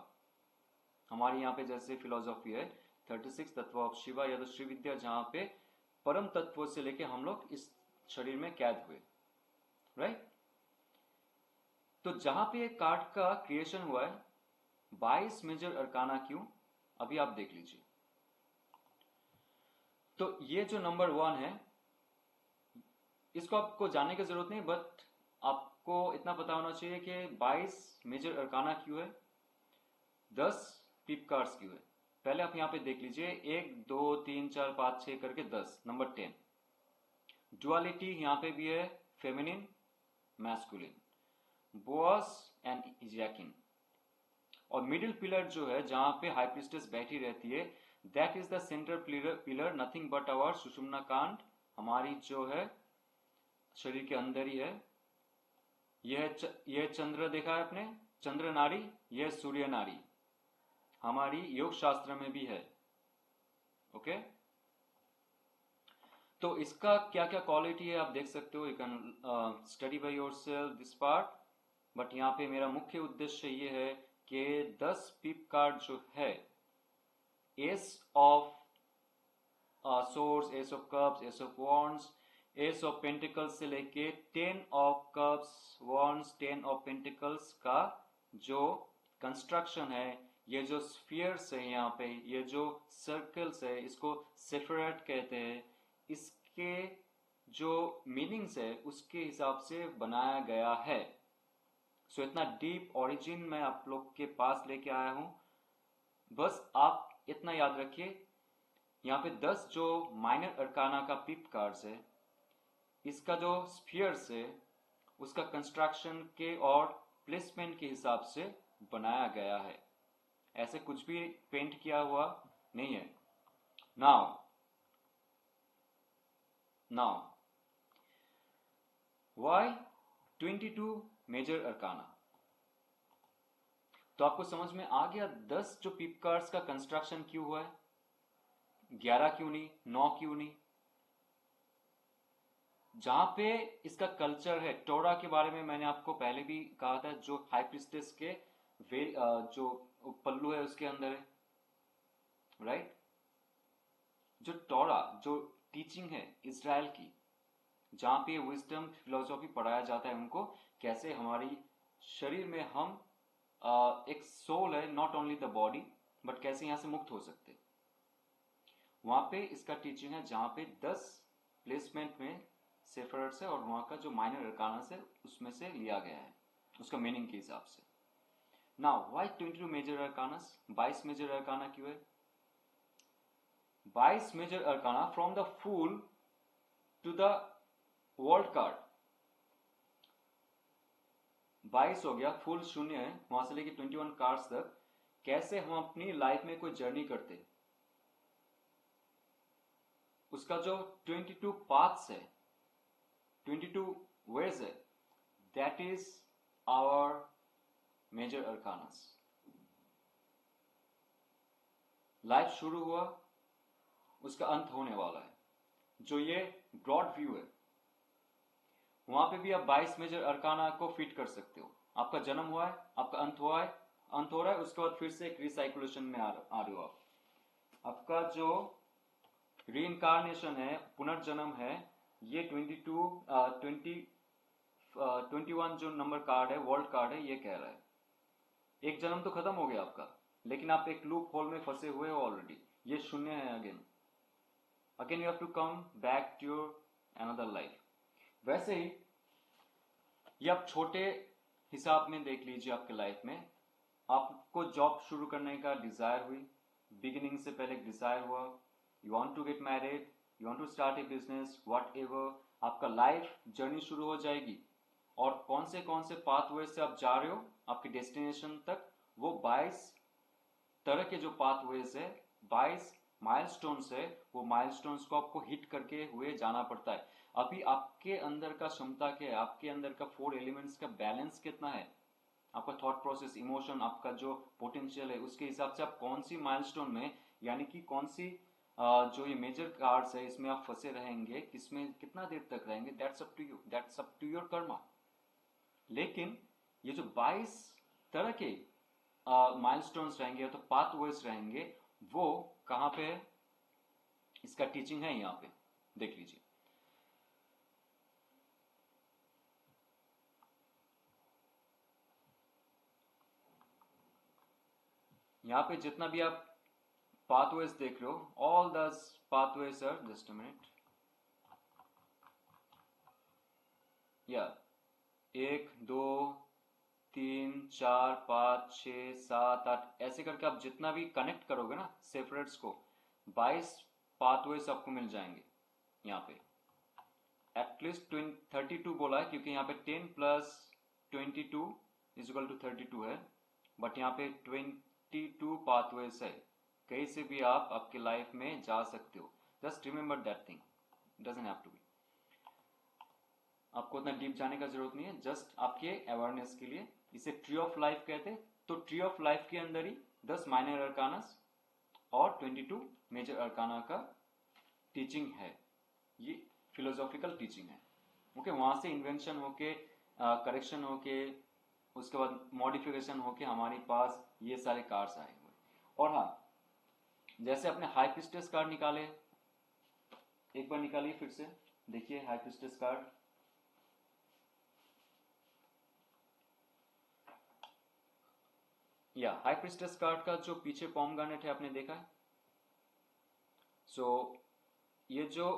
हमारे यहाँ पे जैसे फिलोसॉफी है 36 तत्व ऑफ शिवा या तो श्री विद्या, जहां पे परम तत्व से लेके हम लोग इस शरीर में कैद हुए, राइट। तो जहां पे कार्ड का क्रिएशन हुआ है 22 मेजर अरकाना क्यों, अभी आप देख लीजिए। तो ये जो नंबर 1 है, इसको आपको जानने की जरूरत नहीं, बट आपको इतना पता होना चाहिए कि 22 मेजर अरकाना क्यों है, 10 पीप कार्ड्स क्यों है। पहले आप यहां पे देख लीजिए, 1 2 3 4 5 6 करके 10, नंबर 10। डुअलिटी यहां पे भी है, फेमिनिन मैस्कुलिन, बोअस एंड इजैकिन। और मिडिल पिलर जो है जहां पे हाई प्रीस्टेस बैठी रहती है, that is the centre pillar, nothing but our Sushumna कांड, हमारी जो है शरीर के अंदर ही है। यह चंद्र देखा है आपने, चंद्र नाड़ी, यह सूर्य नाड़ी, हमारी योग शास्त्र में भी है, ओके। तो इसका क्या क्या क्वालिटी है आप देख सकते हो, you can study by yourself this part. But यहाँ पे मेरा मुख्य उद्देश्य ये है कि 10 पीप कार्ड जो है, S of source, S of cups, S of wands, S of pentacles से लेके 10 of cups, wands, 10 of pentacles का जो कंस्ट्रक्शन है, ये जो स्फीयर्स है यहाँ पे, ये जो सर्कल्स है, इसको सेफरेट कहते हैं, इसके जो मीनिंग्स है उसके हिसाब से बनाया गया है। सो इतना डीप ओरिजिन मैं आप लोग के पास लेके आया हूं। बस आप इतना याद रखिए, यहाँ पे 10 जो माइनर अरकाना का पीप कार्ड्स है, इसका जो स्फीयर्स है उसका कंस्ट्रक्शन के और प्लेसमेंट के हिसाब से बनाया गया है, ऐसे कुछ भी पेंट किया हुआ नहीं है। नाउ व्हाई 22 मेजर अरकाना, तो आपको समझ में आ गया 10 जो पीप कार्ड्स का कंस्ट्रक्शन क्यों हुआ है, 11 क्यों नहीं, 9 क्यों नहीं। जहां पे इसका कल्चर है, टोरा के बारे में मैंने आपको पहले भी कहा था, जो हाई प्रीस्टेस के जो पल्लू है उसके अंदर है, राइट। जो टोरा, जो टीचिंग है इजराइल की, जहां पे विजडम फिलोसॉफी पढ़ाया जाता है उनको, कैसे हमारी शरीर में हम एक सोल है, not only the body, but कैसे यहां से मुक्त हो सकते, वहां पे इसका टीचिंग है, जहां पे 10 प्लेसमेंट में सेफरट्स है और वहां का जो माइनर अरकाना से उसमें से लिया गया है उसका मीनिंग के हिसाब से। Now why 22 major arcanas, 22 major arcana क्यों है। 22 major arcana from the fool to the world card, 22 हो गया, फुल 0 है, वहां से लेके 21 कार्ड्स तक, कैसे हम अपनी लाइफ में कोई जर्नी करते, उसका जो 22 पाथ्स है, 22 वेज है, that is our major arcanas. Life शुरू हुआ, उसका अंत होने वाला है, जो ये ब्रॉड व्यू है, वहां पे भी आप 22 मेजर अरकाना को फिट कर सकते हो। आपका जन्म हुआ है, आपका अंत हुआ है, अंत हो रहा है, उसके बाद फिर से एक रिसाइकुलेशन में आ रहे हो आप। आपका जो रीइंकारनेशन है, पुनर्जन्म है, ये 21 जो नंबर कार्ड है, वर्ल्ड कार्ड है, ये कह रहा है। एक जन्म तो खत्म हो गया आपका, लेकिन आप एक लूप होल में फंसे हुए हो ऑलरेडी, ये 0 है। Again you have to come back to your another life. वैसे ही ये आप छोटे हिसाब में देख लीजिए, आपके लाइफ में आपको जॉब शुरू करने का डिजायर हुई, बिगिनिंग से पहले एक डिजायर हुआ, you want to get married, you want to start a business, whatever, आपका लाइफ जर्नी शुरू हो जाएगी। और कौन से पाथवे से आप जा रहे हो आपके डेस्टिनेशन तक, वो 22 तरह के जो पाथवेज है, 22 माइलस्टोन्स है, वो माइलस्टोन्स को आपको हिट करके हुए जाना पड़ता है। अभी आपके अंदर का क्षमता क्या है, आपके अंदर का 4 एलिमेंट्स का बैलेंस कितना है, आपका थॉट प्रोसेस, इमोशन, आपका जो पोटेंशियल है, उसके हिसाब से आप कौन सी माइलस्टोन में, यानी कि कौन सी जो ये मेजर कार्ड्स है इसमें आप फंसे रहेंगे, किसमें कितना देर तक रहेंगे, that's up to you, that's up to your karma. लेकिन ये जो 22 तरह के माइलस्टोन्स रहेंगे तो पाथवेज रहेंगे, वो कहाँ पे है, इसका टीचिंग है यहाँ पे, देख लीजिए। यहाँ पे जितना भी आप पाथवेज देख रहे हो, all the pathways are, just a minute, या 1 2 3 4 5 6 7 8 ऐसे करके आप जितना भी कनेक्ट करोगे ना सेपरेट्स को, 22 पाथवेज आपको मिल जाएंगे यहाँ पे। एटलीस्ट 32 बोला है क्योंकि यहाँ पे 10 प्लस 22 इज इक्वल टू 32 है, बट यहाँ पे 22 पाथवेज है। कहीं से भी आप आपके लाइफ में जा सकते हो, just remember that thing, doesn't have to be, आपको उतना डीप जाने का जरूरत नहीं है, जस्ट आपके अवेयरनेस के लिए। इसे ट्री ऑफ लाइफ कहते हैं। तो ट्री ऑफ लाइफ के अंदर ही 10 माइनर अरकानास और 22 मेजर अरकाना का टीचिंग है, ये फिलोसॉफिकल टीचिंग है। ओके, वहां से इन्वेंशन होके, करेक्शन होके, उसके बाद मॉडिफिकेशन होके हमारे पास ये सारे कार्ड्स आए हुए। और हाँ, जैसे अपने हाई प्रिस्टेस कार्ड निकाले, एक बार निकालिए फिर से, देखिए हाई प्रिस्टेस कार्ड। या हाई प्रिस्टेस कार्ड का जो पीछे पॉमग्रेनेट है आपने देखा है। सो ये जो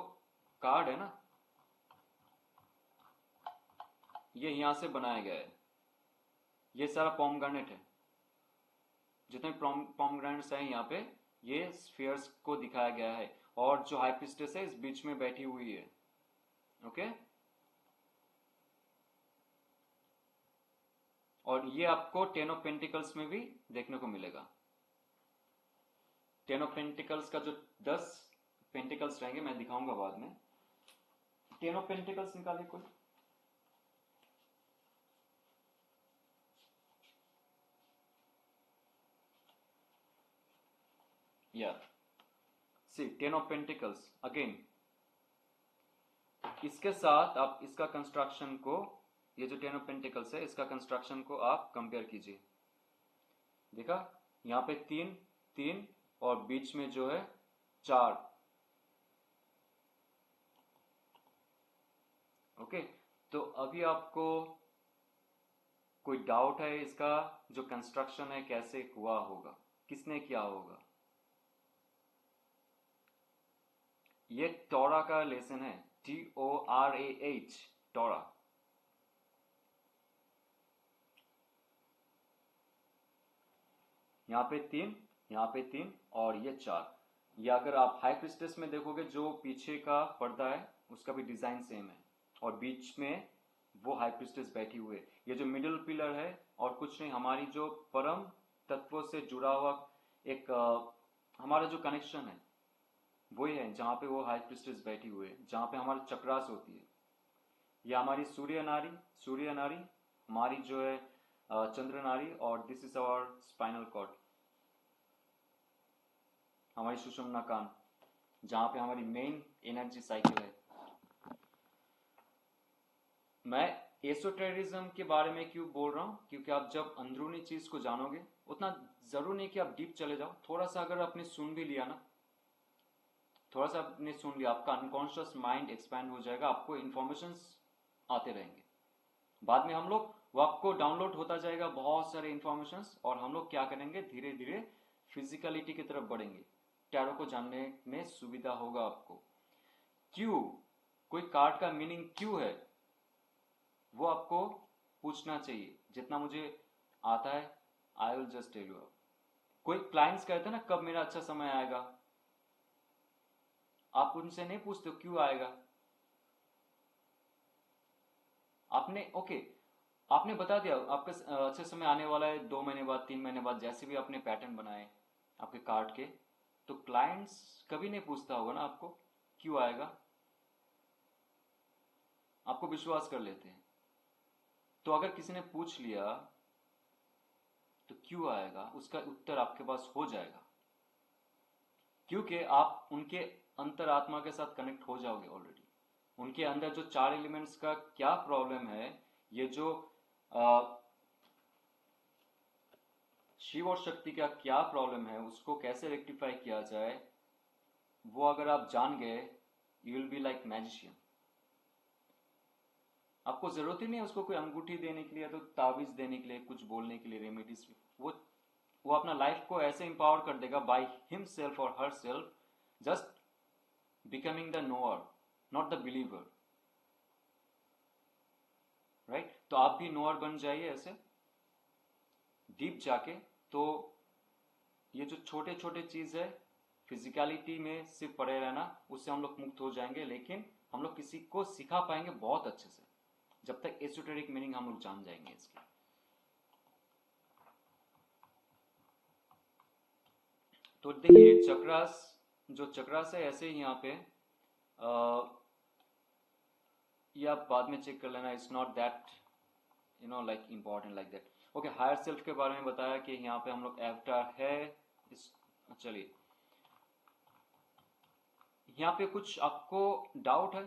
कार्ड है ना, ये यहां से बनाया गया है, ये सारा पॉमग्रेनेट है। जितने पॉमग्रेनेट्स हैं यहाँ पे, ये स्फीयर्स को दिखाया गया है, और जो हाई प्रिस्टेस है इस बीच में बैठी हुई है। ओके, और ये आपको 10 ऑफ पेंटिकल्स में भी देखने को मिलेगा। 10 ऑफ पेंटिकल्स का जो 10 पेंटिकल्स रहेंगे मैं दिखाऊंगा बाद में। 10 ऑफ पेंटिकल्स निकाले कोई, या सी 10 ऑफ पेंटिकल्स अगेन। इसके साथ आप इसका कंस्ट्रक्शन को, ये जो 10 ऑफ पेंटिकल्स है इसका कंस्ट्रक्शन को आप कंपेयर कीजिए। देखा, यहां पे 3 3 और बीच में जो है 4। ओके, तो अभी आपको कोई डाउट है इसका जो कंस्ट्रक्शन है कैसे हुआ होगा, किसने किया होगा? ये टोरा का लेसन है, TORAH, टोरा। यहाँ पे 3, यहाँ पे 3 और ये 4। ये अगर आप हाई प्रिस्टेस में देखोगे, जो पीछे का पर्दा है उसका भी डिजाइन सेम है, और बीच में वो हाई प्रिस्टेस बैठी हुई है। ये जो मिडिल पिलर है और कुछ नहीं, हमारी जो परम तत्वों से जुड़ा हुआ एक हमारा जो कनेक्शन है वही है, जहाँ पे वो हाई प्रिस्टेस बैठी हुई है, जहाँ पे हमारी चक्रास होती है। ये हमारी सूर्य नारी हमारी जो है चंद्र नारी, और this is our spinal cord, हमारी सुषुम्ना कान, जहां पे हमारी मेन एनर्जी साइकिल है। मैं एसोटेरिज्म के बारे में क्यों बोल रहा हूं, क्योंकि आप जब अंदरूनी चीज को जानोगे, उतना जरूर नहीं कि आप डीप चले जाओ, थोड़ा सा अगर आपने सुन भी लिया ना, थोड़ा सा आपने सुन लिया, आपका अनकॉन्शियस माइंड एक्सपैंड हो जाएगा, आपको इंफॉर्मेशंस आते रहेंगे। बाद में हम लोग, वो आपको डाउनलोड होता जाएगा बहुत सारे इंफॉर्मेशंस, और हम लोग क्या करेंगे, धीरे धीरे फिजिकलिटी की तरफ बढ़ेंगे, टैरो को जानने में सुविधा होगा आपको। क्यों, कोई कार्ड का मीनिंग क्यों है, वो आपको पूछना चाहिए। जितना मुझे आता है I will just tell you. कोई क्लाइंट्स कहते हैं ना, कब मेरा अच्छा समय आएगा, आप उनसे नहीं पूछते क्यों आएगा, आपने आपने बता दिया आपका अच्छे समय आने वाला है 2 महीने बाद, 3 महीने बाद, जैसे भी आपने पैटर्न बनाए आपके कार्ड के, तो क्लाइंट्स कभी नहीं पूछता होगा ना आपको क्यों आएगा, आपको विश्वास कर लेते हैं। तो अगर किसी ने पूछ लिया तो क्यों आएगा, उसका उत्तर आपके पास हो जाएगा, क्योंकि आप उनके अंतरात्मा के साथ कनेक्ट हो जाओगे ऑलरेडी। उनके अंदर जो 4 एलिमेंट्स का क्या प्रॉब्लम है, ये जो शिव और शक्ति का क्या प्रॉब्लम है, उसको कैसे रेक्टिफाई किया जाए, वो अगर आप जान गए, you will be like magician. आपको जरूरत ही नहीं है उसको कोई अंगूठी देने के लिए, तो ताबीज देने के लिए, कुछ बोलने के लिए, रेमेडीज। वो अपना लाइफ को ऐसे एम्पावर कर देगा बाय हिमसेल्फ और her self, just becoming the knower, not the believer, right. तो आप भी नोअर बन जाइए ऐसे डीप जाके। तो ये जो छोटे छोटे चीज है, फिजिकलिटी में सिर्फ पड़े रहना, उससे हम लोग मुक्त हो जाएंगे। लेकिन हम लोग किसी को सिखा पाएंगे बहुत अच्छे से जब तक एसोटेरिक मीनिंग हम लोग जान जाएंगे इसकी। तो देखिए चक्रास, जो चक्रास है ऐसे ही यहाँ पे ये आप बाद में चेक कर लेना, it's not that like important like that. Okay, higher self के बारे में बताया कि यहाँ पे हम लोग एवटार है। चलिए यहाँ पे कुछ आपको डाउट है,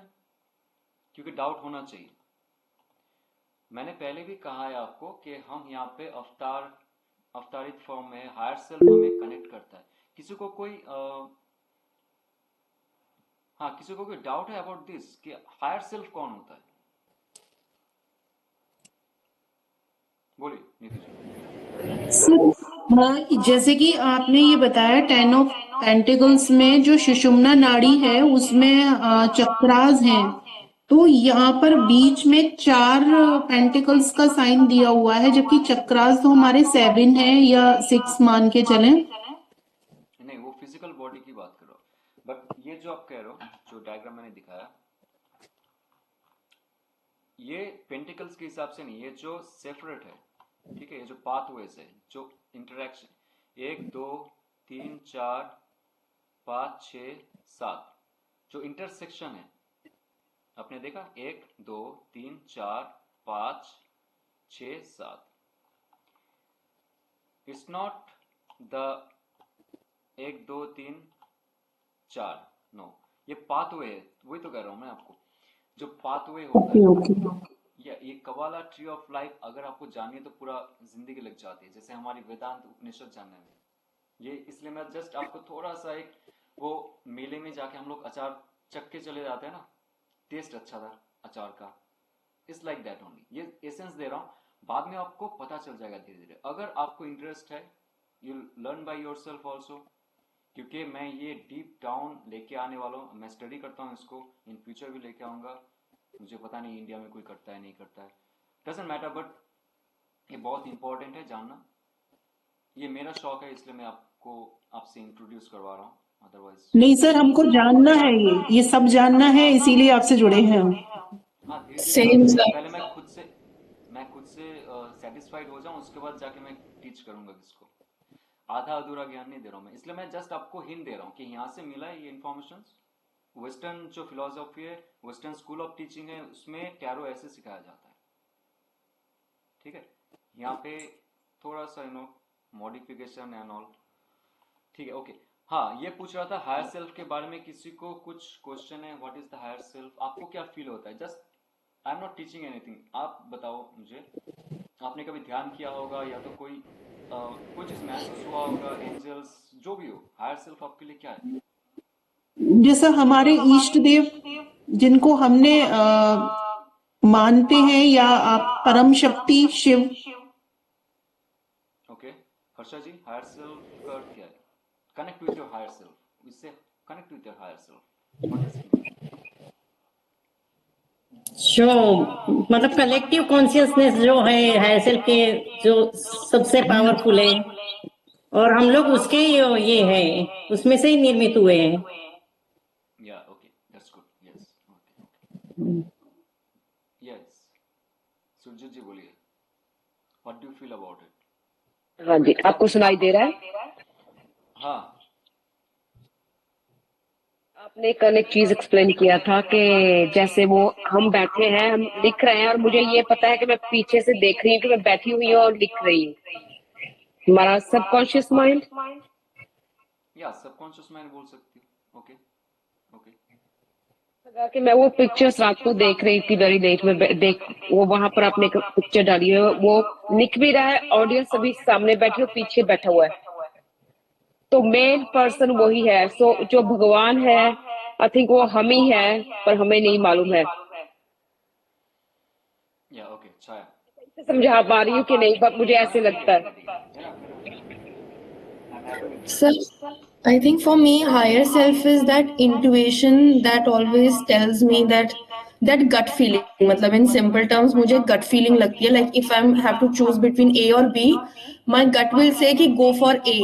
क्योंकि डाउट होना चाहिए। मैंने पहले भी कहा है आपको कि हम यहाँ पे अवतारित फॉर्म में हायर सेल्फ हमें कनेक्ट करता है। किसी को कोई किसी को कोई डाउट है अबाउट दिस कि हायर सेल्फ कौन होता है? बोलिए नीतीश। सर हाँ, जैसे कि आपने ये बताया 10 ऑफ पेंटिकल्स में जो सुषुम्ना नाड़ी है उसमें चक्रास हैं, तो यहाँ पर बीच में 4 पेंटिकल्स का साइन दिया हुआ है, जबकि चक्रास तो हमारे 7 है या 6 मान के चलें। नहीं, वो फिजिकल बॉडी की बात करो, बट ये जो आप कह रहे हो, जो डायग्राम मैंने दिखाया, ये पेंटिकल्स के हिसाब से नहीं, ये जो सेपरेट है, ठीक है, ये जो पाथवेज है, जो इंटरेक्शन 1 2 3 4 5 6 7 जो इंटरसेक्शन है, आपने देखा 1 2 3 4 5 6 7। इट्स नॉट द 1 2 3 4, नो, ये पाथवे है। वही तो कह रहा हूं मैं आपको, जो पाथवे होता है, या ये कबाला ट्री ऑफ लाइफ अगर आपको जानिए तो पूरा जिंदगी लग जाती है, जैसे हमारी वेदांत उपनिषद जानने में। ये इसलिए मैं जस्ट आपको थोड़ा सा एक, वो मेले में जाके हम लोग अचार चख के चले जाते हैं ना, टेस्ट अच्छा था अचार का, इट्स लाइक दैट ओनली। ये एसेंस दे रहा हूँ, बाद में आपको पता चल जाएगा धीरे धीरे। अगर आपको इंटरेस्ट है, you learn by yourself also, क्योंकि मैं ये डीप डाउन लेके आने वाला हूँ। मैं स्टडी करता हूँ इसको, इन फ्यूचर भी लेके आऊंगा। मुझे पता नहीं इंडिया में कोई करता है नहीं करता है, डजंट मैटर, बट ये बहुत इंपॉर्टेंट है जानना। ये मेरा शौक है, इसलिए मैं आपको आपसे इंट्रोड्यूस करवा रहा हूँ, अदरवाइज नहीं सर, हमको जानना है, ये सब जानना है, इसीलिए आपसे जुड़े हैं हम। हाँ धीरे धीरे सेम सर। पहले मैं खुद से सेटिस्फाइड हो जाऊं, उसके बाद जाके मैं टीच करूंगा किसको। आधा अधूरा ज्ञान नहीं दे रहा हूं मैं, इसलिए मैं जस्ट आपको हिंट दे रहा हूँ कि यहाँ से मिला है ये इन्फॉर्मेशन। वेस्टर्न जो फिलोसॉफी है, वेस्टर्न स्कूल ऑफ टीचिंग है, उसमें टैरो ऐसे सिखाया जाता है, ठीक है। यहाँ पे थोड़ा सा मॉडिफिकेशन एंड ऑल, ठीक है, ओके। हाँ, ये पूछ रहा था हायर सेल्फ के बारे में, किसी को कुछ क्वेश्चन है? What is the higher self? आपको क्या फील होता है? Just I am not teaching anything, आप बताओ मुझे, आपने कभी ध्यान किया होगा या तो कोई चीज महसूस हुआ होगा, एंजल्स, जो भी हो, हायर सेल्फ आपके लिए क्या है? जैसा हमारे इष्ट देव जिनको हमने मानते हैं, या आप Param Shakti Shiv. Okay, Harsha ji, higher self का अर्थ क्या है? Connect with your higher self, इससे connect with your higher self, what does it mean? जो मतलब कलेक्टिव कॉन्शियसनेस जो है हायर सेल्फ के, जो सबसे पावरफुल है, और हम लोग उसके ये है, उसमें से ही निर्मित हुए हैं। या okay, that's good, yes, okay, yes. Surjeet ji बोलिए, what do you feel about it? हाँ जी, आपको सुनाई दे रहा है? हाँ, आपने कल एक चीज एक्सप्लेन किया था कि जैसे वो हम बैठे हैं, हम लिख रहे हैं, और मुझे ये पता है कि मैं पीछे से देख रही हूँ कि मैं बैठी हुई हूँ और लिख रही हूँ। हमारा सबकॉन्शियस माइंड, या सबकॉन्शियस माइंड बोल सकती हो, ओके ओके। लगा कि मैं वो पिक्चर्स रात को देख रही थी वेरी लेट में देख, वो वहां पर आपने पिक्चर डाली है, वो लिख भी रहा है, ऑडियंस सभी सामने बैठे और पीछे बैठा हुआ है, तो मेन पर्सन वही है। सो जो भगवान है आई थिंक वो हम ही है, पर हमें नहीं मालूम है। या ओके छाया, समझा पा रही हूँ कि नहीं, पर मुझे ऐसे ठीक लगता है है। ठीक है, है ना, I am happy with you. Sir, I think for me, higher self is that intuition that always tells me that gut feeling. मतलब in simple terms, मुझे gut feeling लगती है. Like if I have to choose between A or B, my gut will say कि go for A.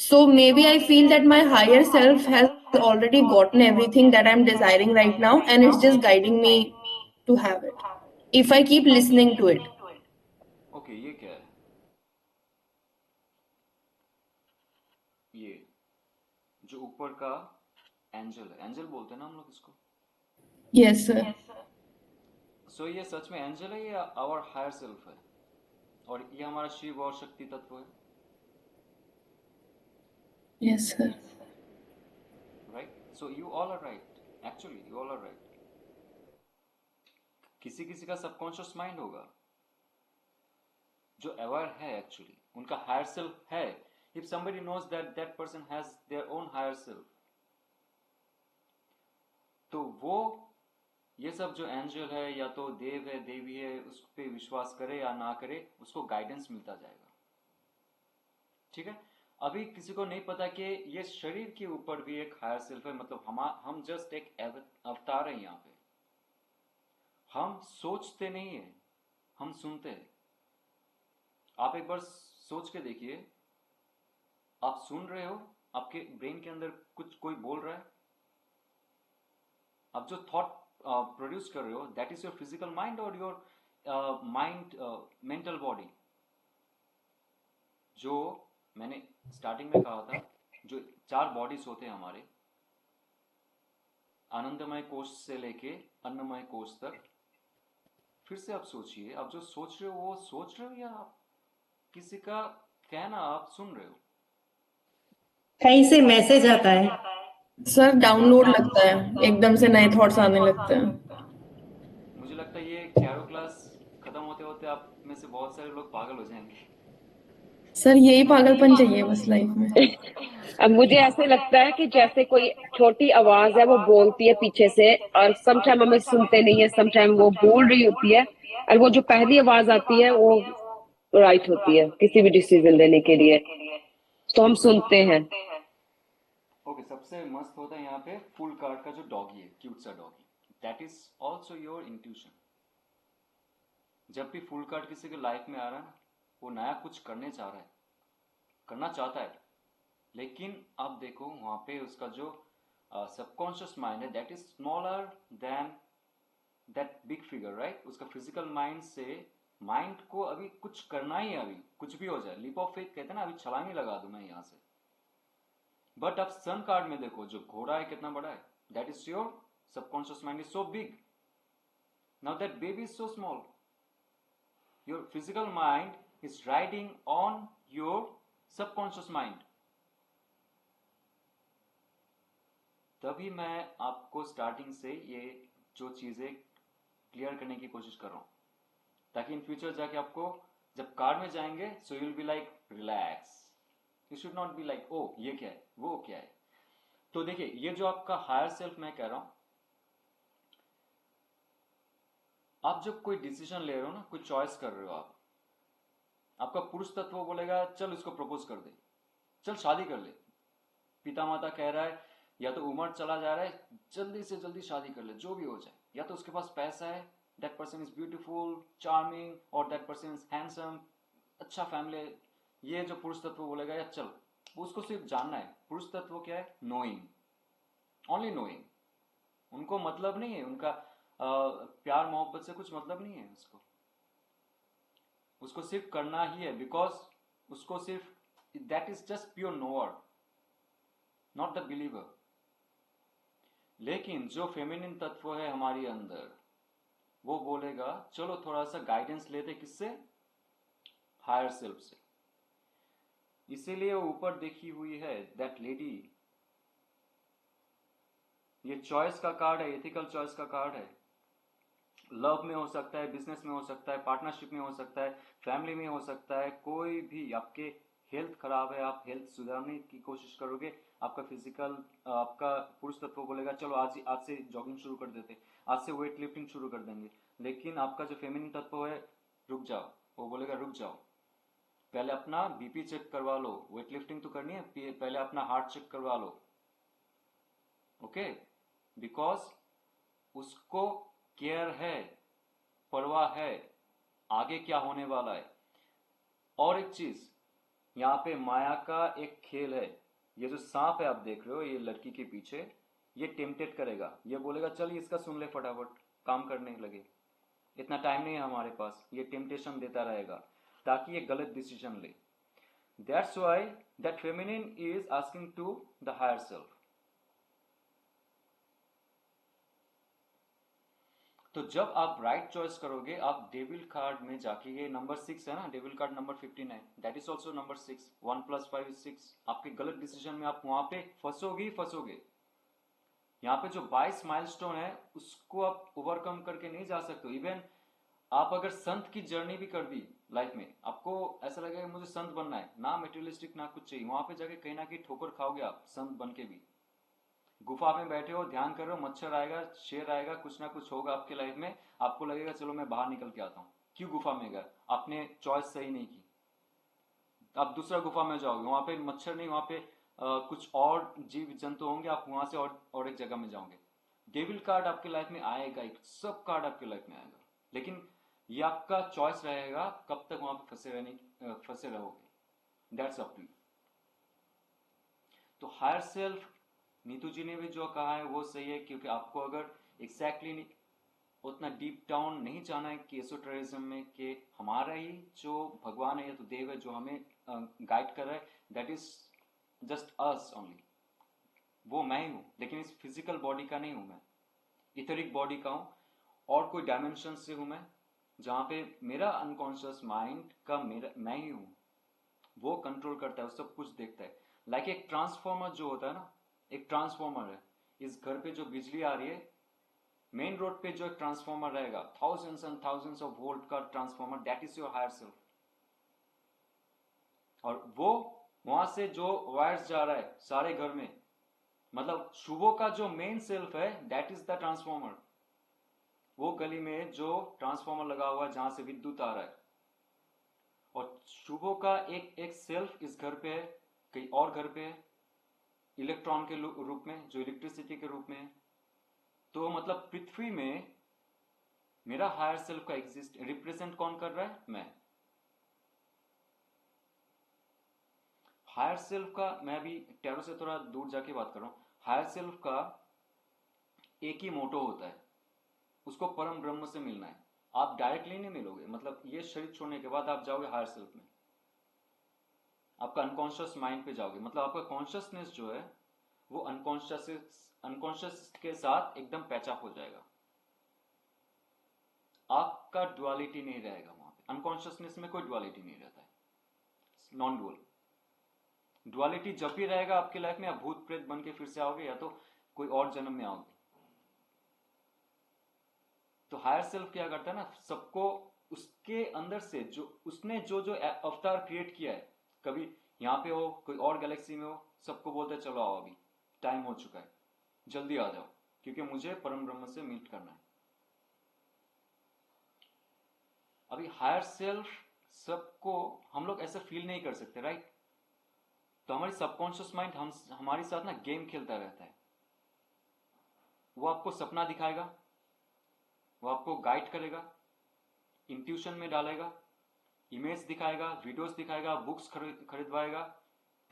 So maybe I feel that my higher self has already gotten everything that I'm desiring right now, and it's just guiding me to have it. If I keep listening to it. Okay ये क्या है, ये जो ऊपर का angel है, angel बोलते हैं ना हम लोग इसको, Yes, sir. सो ये सच में एंजल है या आवर हायर सेल्फ है, और ये हमारा शिव और शक्ति तत्व है, Yes, sir. Right? So you all are right, actually you all are right. किसी किसी का सबकॉन्शियस माइंड होगा जो अवेयर है, एक्चुअली उनका हायर सेल्फ है। If somebody knows that that person has their own higher self, तो वो ये सब जो एंजल है या तो देव है देवी है, उस पर विश्वास करे या ना करे, उसको गाइडेंस मिलता जाएगा। ठीक है, अभी किसी को नहीं पता कि ये शरीर के ऊपर भी एक हायर सेल्फ है, मतलब हम जस्ट एक अवतार है यहाँ पे। हम सोचते नहीं है, हम सुनते हैं। आप एक बार सोच के देखिए, आप सुन रहे हो, आपके ब्रेन के अंदर कुछ कोई बोल रहा है, आप जो थॉट प्रोड्यूस कर रहे हो, that is your physical mind और योर माइंड मेंटल बॉडी। जो मैंने स्टार्टिंग में कहा था, जो 4 बॉडीज होते हैं हमारे, आनंदमय कोश से लेके अन्नमय कोश तक। फिर से आप सोचिए, आप जो सोच रहे हो वो सोच रहे हो या आप किसी का कहना आप सुन रहे हो? कहीं से मैसेज आता है। सर डाउनलोड लगता है, एकदम से नए थॉट्स आने लगते हैं। मुझे लगता है ये चारों क्लास खत्म होते होते आप में से बहुत सारे लोग पागल हो जाएंगे। सर यही पागलपन चाहिए बस लाइफ में। अब मुझे ऐसे लगता है कि जैसे कोई छोटी आवाज है वो बोलती है पीछे से, और समटाइम हमें सुनते नहीं है, समटाइम वो बोल रही होती है, और वो जो पहली आवाज आती है वो राइट होती है किसी भी डिसीजन लेने के लिए, तो हम सुनते हैं। ओके, सबसे मस्त होता है यहाँ पे फुल कार्ड का जो डॉगी है, क्यूट सा doggy, that is also your intuition. जब भी फुल कार्ड किसी के लाइफ में आ रहा है ना, वो नया कुछ करने चाह रहा है, करना चाहता है, लेकिन आप देखो वहां पे उसका जो सबकॉन्शियस माइंड है, that is smaller than that big figure, right? उसका फिजिकल माइंड से माइंड को अभी कुछ करना ही है, अभी कुछ भी हो जाए, लीप ऑफ फेथ कहते हैं ना, अभी छलांग ही लगा दूं मैं यहाँ से। बट अब सन कार्ड में देखो, जो घोड़ा है कितना बड़ा है, that is your subconscious mind is so big, now that baby is so small, your physical mind is riding on your subconscious mind. तभी मैं आपको स्टार्टिंग से ये जो चीजें क्लियर करने की कोशिश कर रहा हूं, ताकि इन फ्यूचर जाके आपको जब कार में जाएंगे, so you will be like relax, you should not be like oh ये क्या है वो क्या है। तो देखिए, ये जो आपका हायर सेल्फ मैं कह रहा हूं, आप जब कोई डिसीजन ले रहे हो ना, कोई चॉइस कर रहे हो आप, आपका पुरुष तत्व बोलेगा चल इसको प्रपोज कर दे, चल शादी कर ले। पिता माता कह रहा है, या तो उम्र चला जा रहा है, जल्दी से जल्दी शादी कर ले, जो भी हो जाए, या तो उसके पास पैसा है, that person is beautiful charming, और दैट पर्सन इज हैंडसम, अच्छा फैमिली। ये जो पुरुष तत्व बोलेगा या चल, उसको सिर्फ जानना है। पुरुष तत्व क्या है? Knowing, only knowing. उनको मतलब नहीं है, उनका प्यार मोहब्बत से कुछ मतलब नहीं है उसको, उसको सिर्फ करना ही है, बिकॉज उसको सिर्फ that is just pure knower, not the believer. लेकिन जो फेमिनिन तत्व है हमारी अंदर, वो बोलेगा चलो थोड़ा सा गाइडेंस लेते, किससे? हायर सेल्फ से। इसीलिए ऊपर देखी हुई है दैट लेडी ये चॉइस का कार्ड है, एथिकल चॉइस का कार्ड है। लव में हो सकता है, बिजनेस में हो सकता है, पार्टनरशिप में हो सकता है, फैमिली में हो सकता है, कोई भी। आपके हेल्थ खराब है, आप हेल्थ सुधारने की कोशिश करोगे, आपका फिजिकल, आपका पुरुष तत्व बोलेगा चलो आज से जॉगिंग शुरू कर देते, आज से वेट लिफ्टिंग शुरू कर देंगे। लेकिन आपका जो फेमिनिन तत्व है, रुक जाओ, वो बोलेगा रुक जाओ, पहले अपना बीपी चेक करवा लो, वेट लिफ्टिंग तो करनी है, पहले अपना हार्ट चेक करवा लो। ओके, बिकॉज उसको केयर है, परवाह है, आगे क्या होने वाला है। और एक चीज, यहाँ पे माया का एक खेल है। ये जो सांप है आप देख रहे हो, ये लड़की के पीछे, ये टेम्पटेट करेगा, ये बोलेगा चल इसका सुन ले, फटाफट काम करने लगे, इतना टाइम नहीं है हमारे पास। ये टेम्पटेशन देता रहेगा ताकि ये गलत डिसीजन ले। That's why that feminine is asking to the higher self. तो जब आप राइट चॉइस करोगे, आप डेविल कार्ड में जाके, ये नंबर 6 है ना, डेविल कार्ड नंबर 15 है, दैट इज ऑल्सो नंबर 6, 1 + 5 = 6। आपके गलत डिसीजन में आप वहां पे फंसोगे। यहाँ पे जो 22 माइलस्टोन है उसको आप ओवरकम करके नहीं जा सकते। इवन आप अगर संत की जर्नी भी कर दी लाइफ में, आपको ऐसा लगेगा मुझे संत बनना है, ना मेटेरियलिस्टिक ना कुछ चाहिए, वहां पे जाके कहीं ना कहीं ठोकर खाओगे आप संत बन के भी। गुफा में बैठे हो, ध्यान कर रहे हो, मच्छर आएगा, शेर आएगा, कुछ ना कुछ होगा आपके लाइफ में, आपको लगेगा चलो मैं बाहर निकल के आता हूँ। क्यों गुफा में गए? आपने चॉइस सही नहीं की। आप दूसरा गुफा में जाओगे, वहां पे मच्छर नहीं, वहां पे कुछ और जीव जंतु होंगे, आप वहां से और एक जगह में जाओगे। डेविल कार्ड आपके लाइफ में आएगा, एक सब कार्ड आपके लाइफ में आएगा, लेकिन ये आपका चॉइस रहेगा कब तक वहां पे फंसे रहोगे। That's up to you. तो हायर सेल्फ, नीतू जी ने भी जो कहा है वो सही है, क्योंकि आपको अगर एग्जैक्टली उतना डीप डाउन नहीं जाना है कि एसोटेरिज्म में, कि हमारा ही जो भगवान है या तो देव है जो हमें गाइड कर रहा है, that is just us only, वो मैं ही हूं, लेकिन इस फिजिकल बॉडी का नहीं हूं मैं, इथरिक बॉडी का हूं, और कोई डायमेंशन से हूं मैं, जहां पे मेरा अनकॉन्शियस माइंड का मैं ही हूं, वो कंट्रोल करता है, वो सब कुछ देखता है। लाइक एक ट्रांसफॉर्मर जो होता है ना, एक ट्रांसफॉर्मर है, इस घर पे जो बिजली आ रही है, मेन रोड पे जो एक ट्रांसफॉर्मर रहेगा, thousands and thousands of volt का transformer, that is your higher self. और वो वहां से जो वायर्स जा रहा है सारे घर में, मतलब शुभो का जो मेन सेल्फ है, दैट इज द ट्रांसफॉर्मर। वो गली में जो ट्रांसफॉर्मर लगा हुआ है जहां से विद्युत आ रहा है, और शुभो का एक सेल्फ इस घर पे है, कहीं और घर पे है, इलेक्ट्रॉन के रूप में, जो इलेक्ट्रिसिटी के रूप में है। तो मतलब पृथ्वी में मेरा हायर सेल्फ का एग्जिस्ट रिप्रेजेंट कौन कर रहा है? मैं। हायर सेल्फ का, मैं अभी टैरो से थोड़ा दूर जाके बात कर रहा हूं। हायर सेल्फ का एक ही मोटो होता है, उसको परम ब्रह्म से मिलना है। आप डायरेक्टली नहीं मिलोगे, मतलब ये शरीर छोड़ने के बाद आप जाओगे हायर सेल्फ में, आपका अनकॉन्शियस माइंड पे जाओगे, मतलब आपका कॉन्शियसनेस जो है वो अनकॉन्शियस के साथ एकदम पैचअप हो जाएगा। आपका डुअलिटी नहीं रहेगा वहां पे, अनकॉन्शियसनेस में कोई डुअलिटी नहीं रहता है, नॉन डुअल। डुअलिटी जब भी रहेगा आपकी लाइफ में, आप भूत प्रेत बन के फिर से आओगे, या तो कोई और जन्म में आओगे। तो हायर सेल्फ क्या करता है ना, सबको उसके अंदर से, जो उसने जो अवतार क्रिएट किया है, कभी यहां पे हो, कोई और गैलेक्सी में हो, सबको बोलते हैं चलो आओ, अभी टाइम हो चुका है, जल्दी आ जाओ, क्योंकि मुझे परम ब्रह्म से मीट करना है। अभी हायर सेल्फ सबको हम लोग ऐसा फील नहीं कर सकते, राइट? तो हमारी सबकॉन्शियस माइंड हमारे साथ ना गेम खेलता रहता है। वो आपको सपना दिखाएगा, वो आपको गाइड करेगा, इंट्यूशन में डालेगा, इमेज दिखाएगा, वीडियोस दिखाएगा, बुक्स खरीदवाएगा,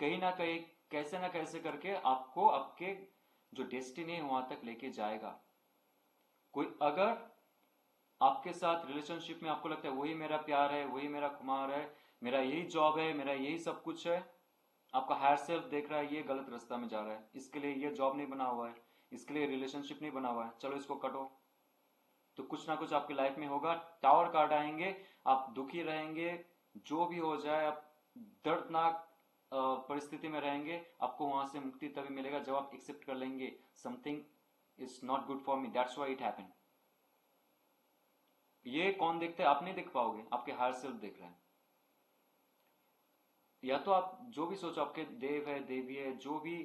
कहीं ना कहीं कैसे ना कैसे करके आपको आपके जो डेस्टिनी है वहां तक लेके जाएगा। कोई अगर आपके साथ रिलेशनशिप में आपको लगता है वही मेरा प्यार है, वही मेरा कुमार है, मेरा यही जॉब है, मेरा यही सब कुछ है, आपका हायर सेल्फ देख रहा है ये गलत रास्ता में जा रहा है, इसके लिए ये जॉब नहीं बना हुआ है, इसके लिए रिलेशनशिप नहीं बना हुआ है, चलो इसको कटो, तो कुछ ना कुछ आपकी लाइफ में होगा, टावर कार्ड आएंगे, आप दुखी रहेंगे, जो भी हो जाए आप दर्दनाक परिस्थिति में रहेंगे। आपको वहां से मुक्ति तभी मिलेगा जब आप एक्सेप्ट कर लेंगे something is not good for me, that's why it happened. ये कौन देखता है? आप नहीं देख पाओगे, आपके हायर सेल्फ देख रहा है। या तो आप जो भी सोचो, आपके देव है, देवी है, जो भी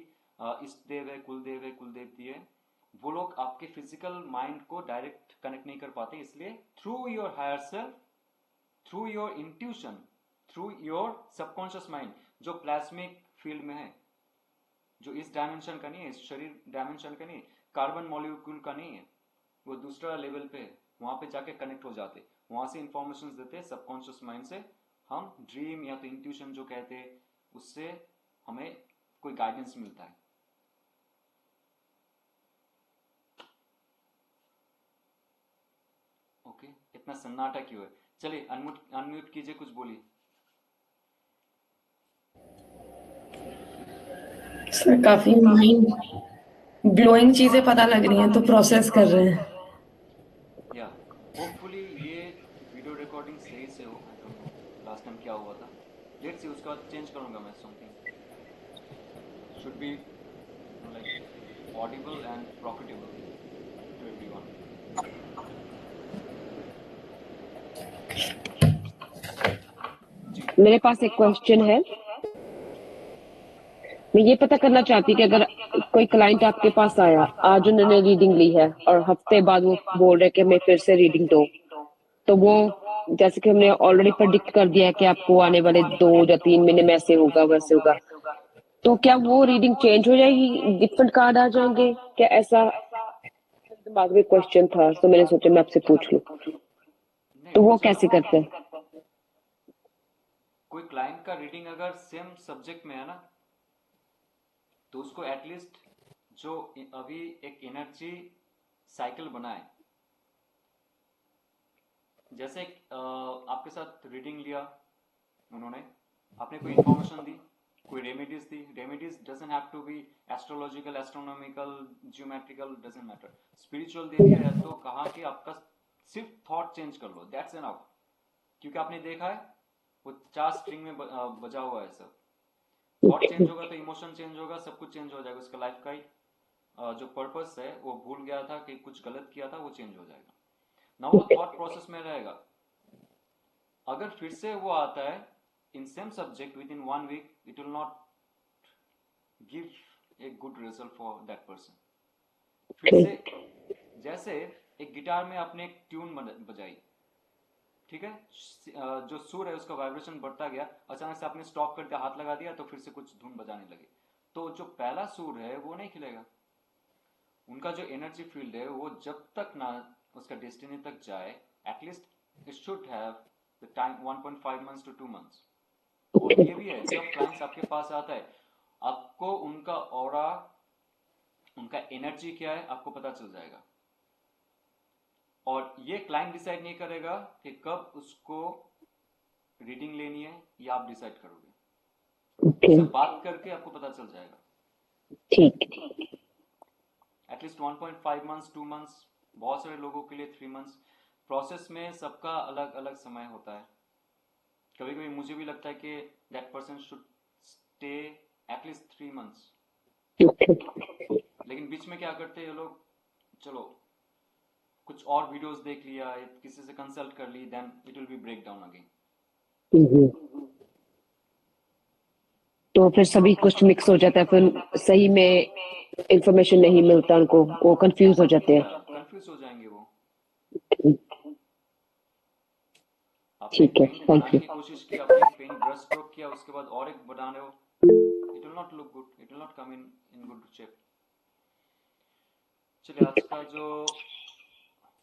इष्ट देव है, कुल देवती है, वो लोग आपके फिजिकल माइंड को डायरेक्ट कनेक्ट नहीं कर पाते। इसलिए through your higher self, through your intuition, through your subconscious mind, जो प्लाज्मिक फील्ड में है, जो इस डायमेंशन का नहीं है, इस शरीर डायमेंशन का नहीं है, कार्बन मॉलिक्यूल का नहीं है, वो दूसरा लेवल पे है, वहां पे जाके कनेक्ट हो जाते, वहां से इंफॉर्मेशन देते हैं सबकॉन्शियस माइंड से। हम ड्रीम या तो इंट्यूशन जो कहते हैं, उससे हमें कोई गाइडेंस मिलता है। ओके, इतना सन्नाटा क्यों है? चलिए अनम्यूट कीजिए, कुछ बोलिए। सर काफी माइंड ब्लोइंग चीजें पता लग रही हैं, तो प्रोसेस कर रहे हैं। या होपफुली ये वीडियो रिकॉर्डिंग सही से हो। I don't know last time क्या हुआ था, लेट्स सी, उसके बाद चेंज करूंगा मैं। Something should be like audible and profitable to everyone. जी, मेरे पास एक क्वेश्चन है। मैं ये पता करना चाहती कि अगर कोई क्लाइंट आपके पास आया, आज उन्होंने रीडिंग ली है और हफ्ते बाद वो बोल रहे कि मैं फिर से रीडिंग दो, तो वो जैसे कि हमने ऑलरेडी प्रेडिक्ट कर दिया है कि आपको आने वाले 2 या 3 महीने में ऐसे होगा वैसे होगा, तो क्या वो रीडिंग चेंज हो जाएगी, डिफरेंट कार्ड आ जाएंगे क्या? ऐसा दिमाग में क्वेश्चन था, तो मैंने सोचा मैं आपसे पूछ लूं। नहीं, तो वो चलो, कैसे करते हैं? कोई क्लाइंट का रीडिंग अगर सेम सब्जेक्ट में है ना, तो उसको एटलीस्ट जो अभी एक एनर्जी साइकिल बनाए, जैसे आपके साथ रीडिंग लिया उन्होंने, आपने कोई इंफॉर्मेशन दी, कोई रेमेडीज दी। Remedies doesn't have to be astrological, astronomical, geometrical, doesn't matter. Spiritual दे दिया है तो कहा कि आपका सिर्फ थॉट चेंज कर लो, दैट्स एनफ। क्योंकि आपने देखा है वो 4 स्ट्रिंग में बजा हुआ है सब। थॉट चेंज होगा तो इमोशन चेंज होगा, सब कुछ चेंज हो जाएगा। उसका लाइफ का ही जो पर्पस है, वो भूल गया था कि कुछ गलत किया था, वो चेंज हो जाएगा ना, वो थॉट प्रोसेस में रहेगा। अगर फिर से वो आता है in same subject within 1 week, it will not give a good result for that person. फिर से जैसे एक गिटार में आपने एक ट्यून बजाई, ठीक है, जो सुर है उसका वाइब्रेशन बढ़ता गया, अचानक से आपने स्टॉप कर दिया, हाथ लगा दिया, तो फिर से कुछ धुन बजाने लगे, तो जो पहला सुर है वो नहीं खिलेगा। उनका जो एनर्जी फील्ड है वो जब तक ना उसका डेस्टिनी तक जाए, at least it should have the time 1.5 months to 2 months. और ये भी है, जब क्लाइंट्स आपके पास आता है, आपको उनका ऑरा, उनका एनर्जी क्या है आपको पता चल जाएगा। और ये क्लाइंट डिसाइड नहीं करेगा कि कब उसको रीडिंग लेनी है, या आप डिसाइड करोगे। उससे बात करके आपको पता चल जाएगा। ठीक। एटलीस्ट 1.5 मंथ्स, 2 मंथ्स, बहुत सारे लोगों के लिए 3 मंथ्स। प्रोसेस में सबका अलग अलग समय होता है। कभी कभी मुझे भी लगता है कि that person should stay at least 3 months. लेकिन बीच में क्या करते हैं ये लोग, चलो कुछ और वीडियोस देख लिया, किसी से कंसल्ट कर ली, then it will be break down again. तो फिर सभी कुछ मिक्स हो जाता है, फिर सही में इंफॉर्मेशन नहीं मिलता उनको, वो कंफ्यूज हो जाते हैं। कंफ्यूज हो जाएंगे वो। ठीक है, थैंक यू। कोशिश की, आपने एक पेन ब्रश स्ट्रोक किया, उसके बाद और एक बनाने हो, it will not look good, it will not come in good shape. चलिए, आज का जो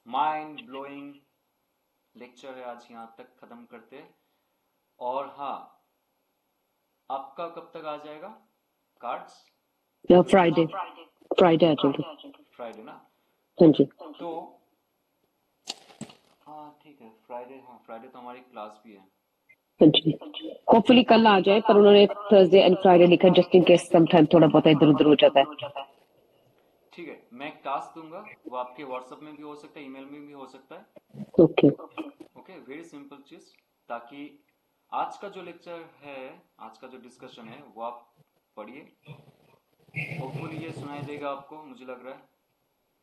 माइंड ब्लोइंग लेक्चर है आज यहाँ तक खत्म करते हैं। और हाँ, आपका कब तक आ जाएगा कार्ड्स? फ्राइडे आ जाएगा। फ्राइडे ना? हाँ जी। तो हाँ ठीक है, फ्राइडे, हाँ फ्राइडे तो हमारी क्लास भी है। हाँ जी, होपफुली कल आ जाए, पर उन्होंने थर्सडे एंड फ्राइडे लिखा, जस्ट इन केस समटाइम थोड़ा बहुत इधर उधर हो जाता है। ठीक है, मैं एक टास्क दूंगा, वो आपके व्हाट्सएप में भी हो सकता है, ईमेल में भी हो सकता है। ओके, वेरी सिंपल चीज, ताकि आज का जो लेक्चर है, आज का जो डिस्कशन है, वो आप पढ़िए। होपफुली ये सुनाई देगा आपको, मुझे लग रहा है।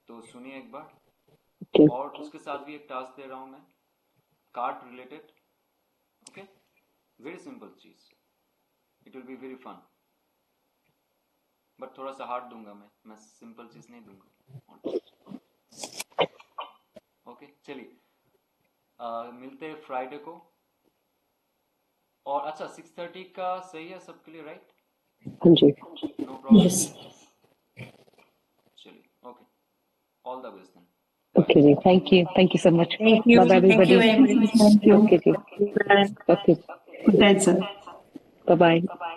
तो सुनिए एक बार, Okay. और उसके साथ भी एक टास्क दे रहा हूं मैं, card related. Okay, very simple चीज, it will be very fun, but थोड़ा सा हार्ड दूंगा मैं सिंपल चीज नहीं दूंगा। ओके, चलिए मिलते हैं फ्राइडे को। और अच्छा 6:30 का सही है सबके लिए, राइट? हाँ जी। No problem. यस, चलिए, okay, all the best then. Okay जी, thank you so much. Thank you, Bye bye thank you everybody. Very much, thank you, Okay जी, okay, good night sir. bye bye.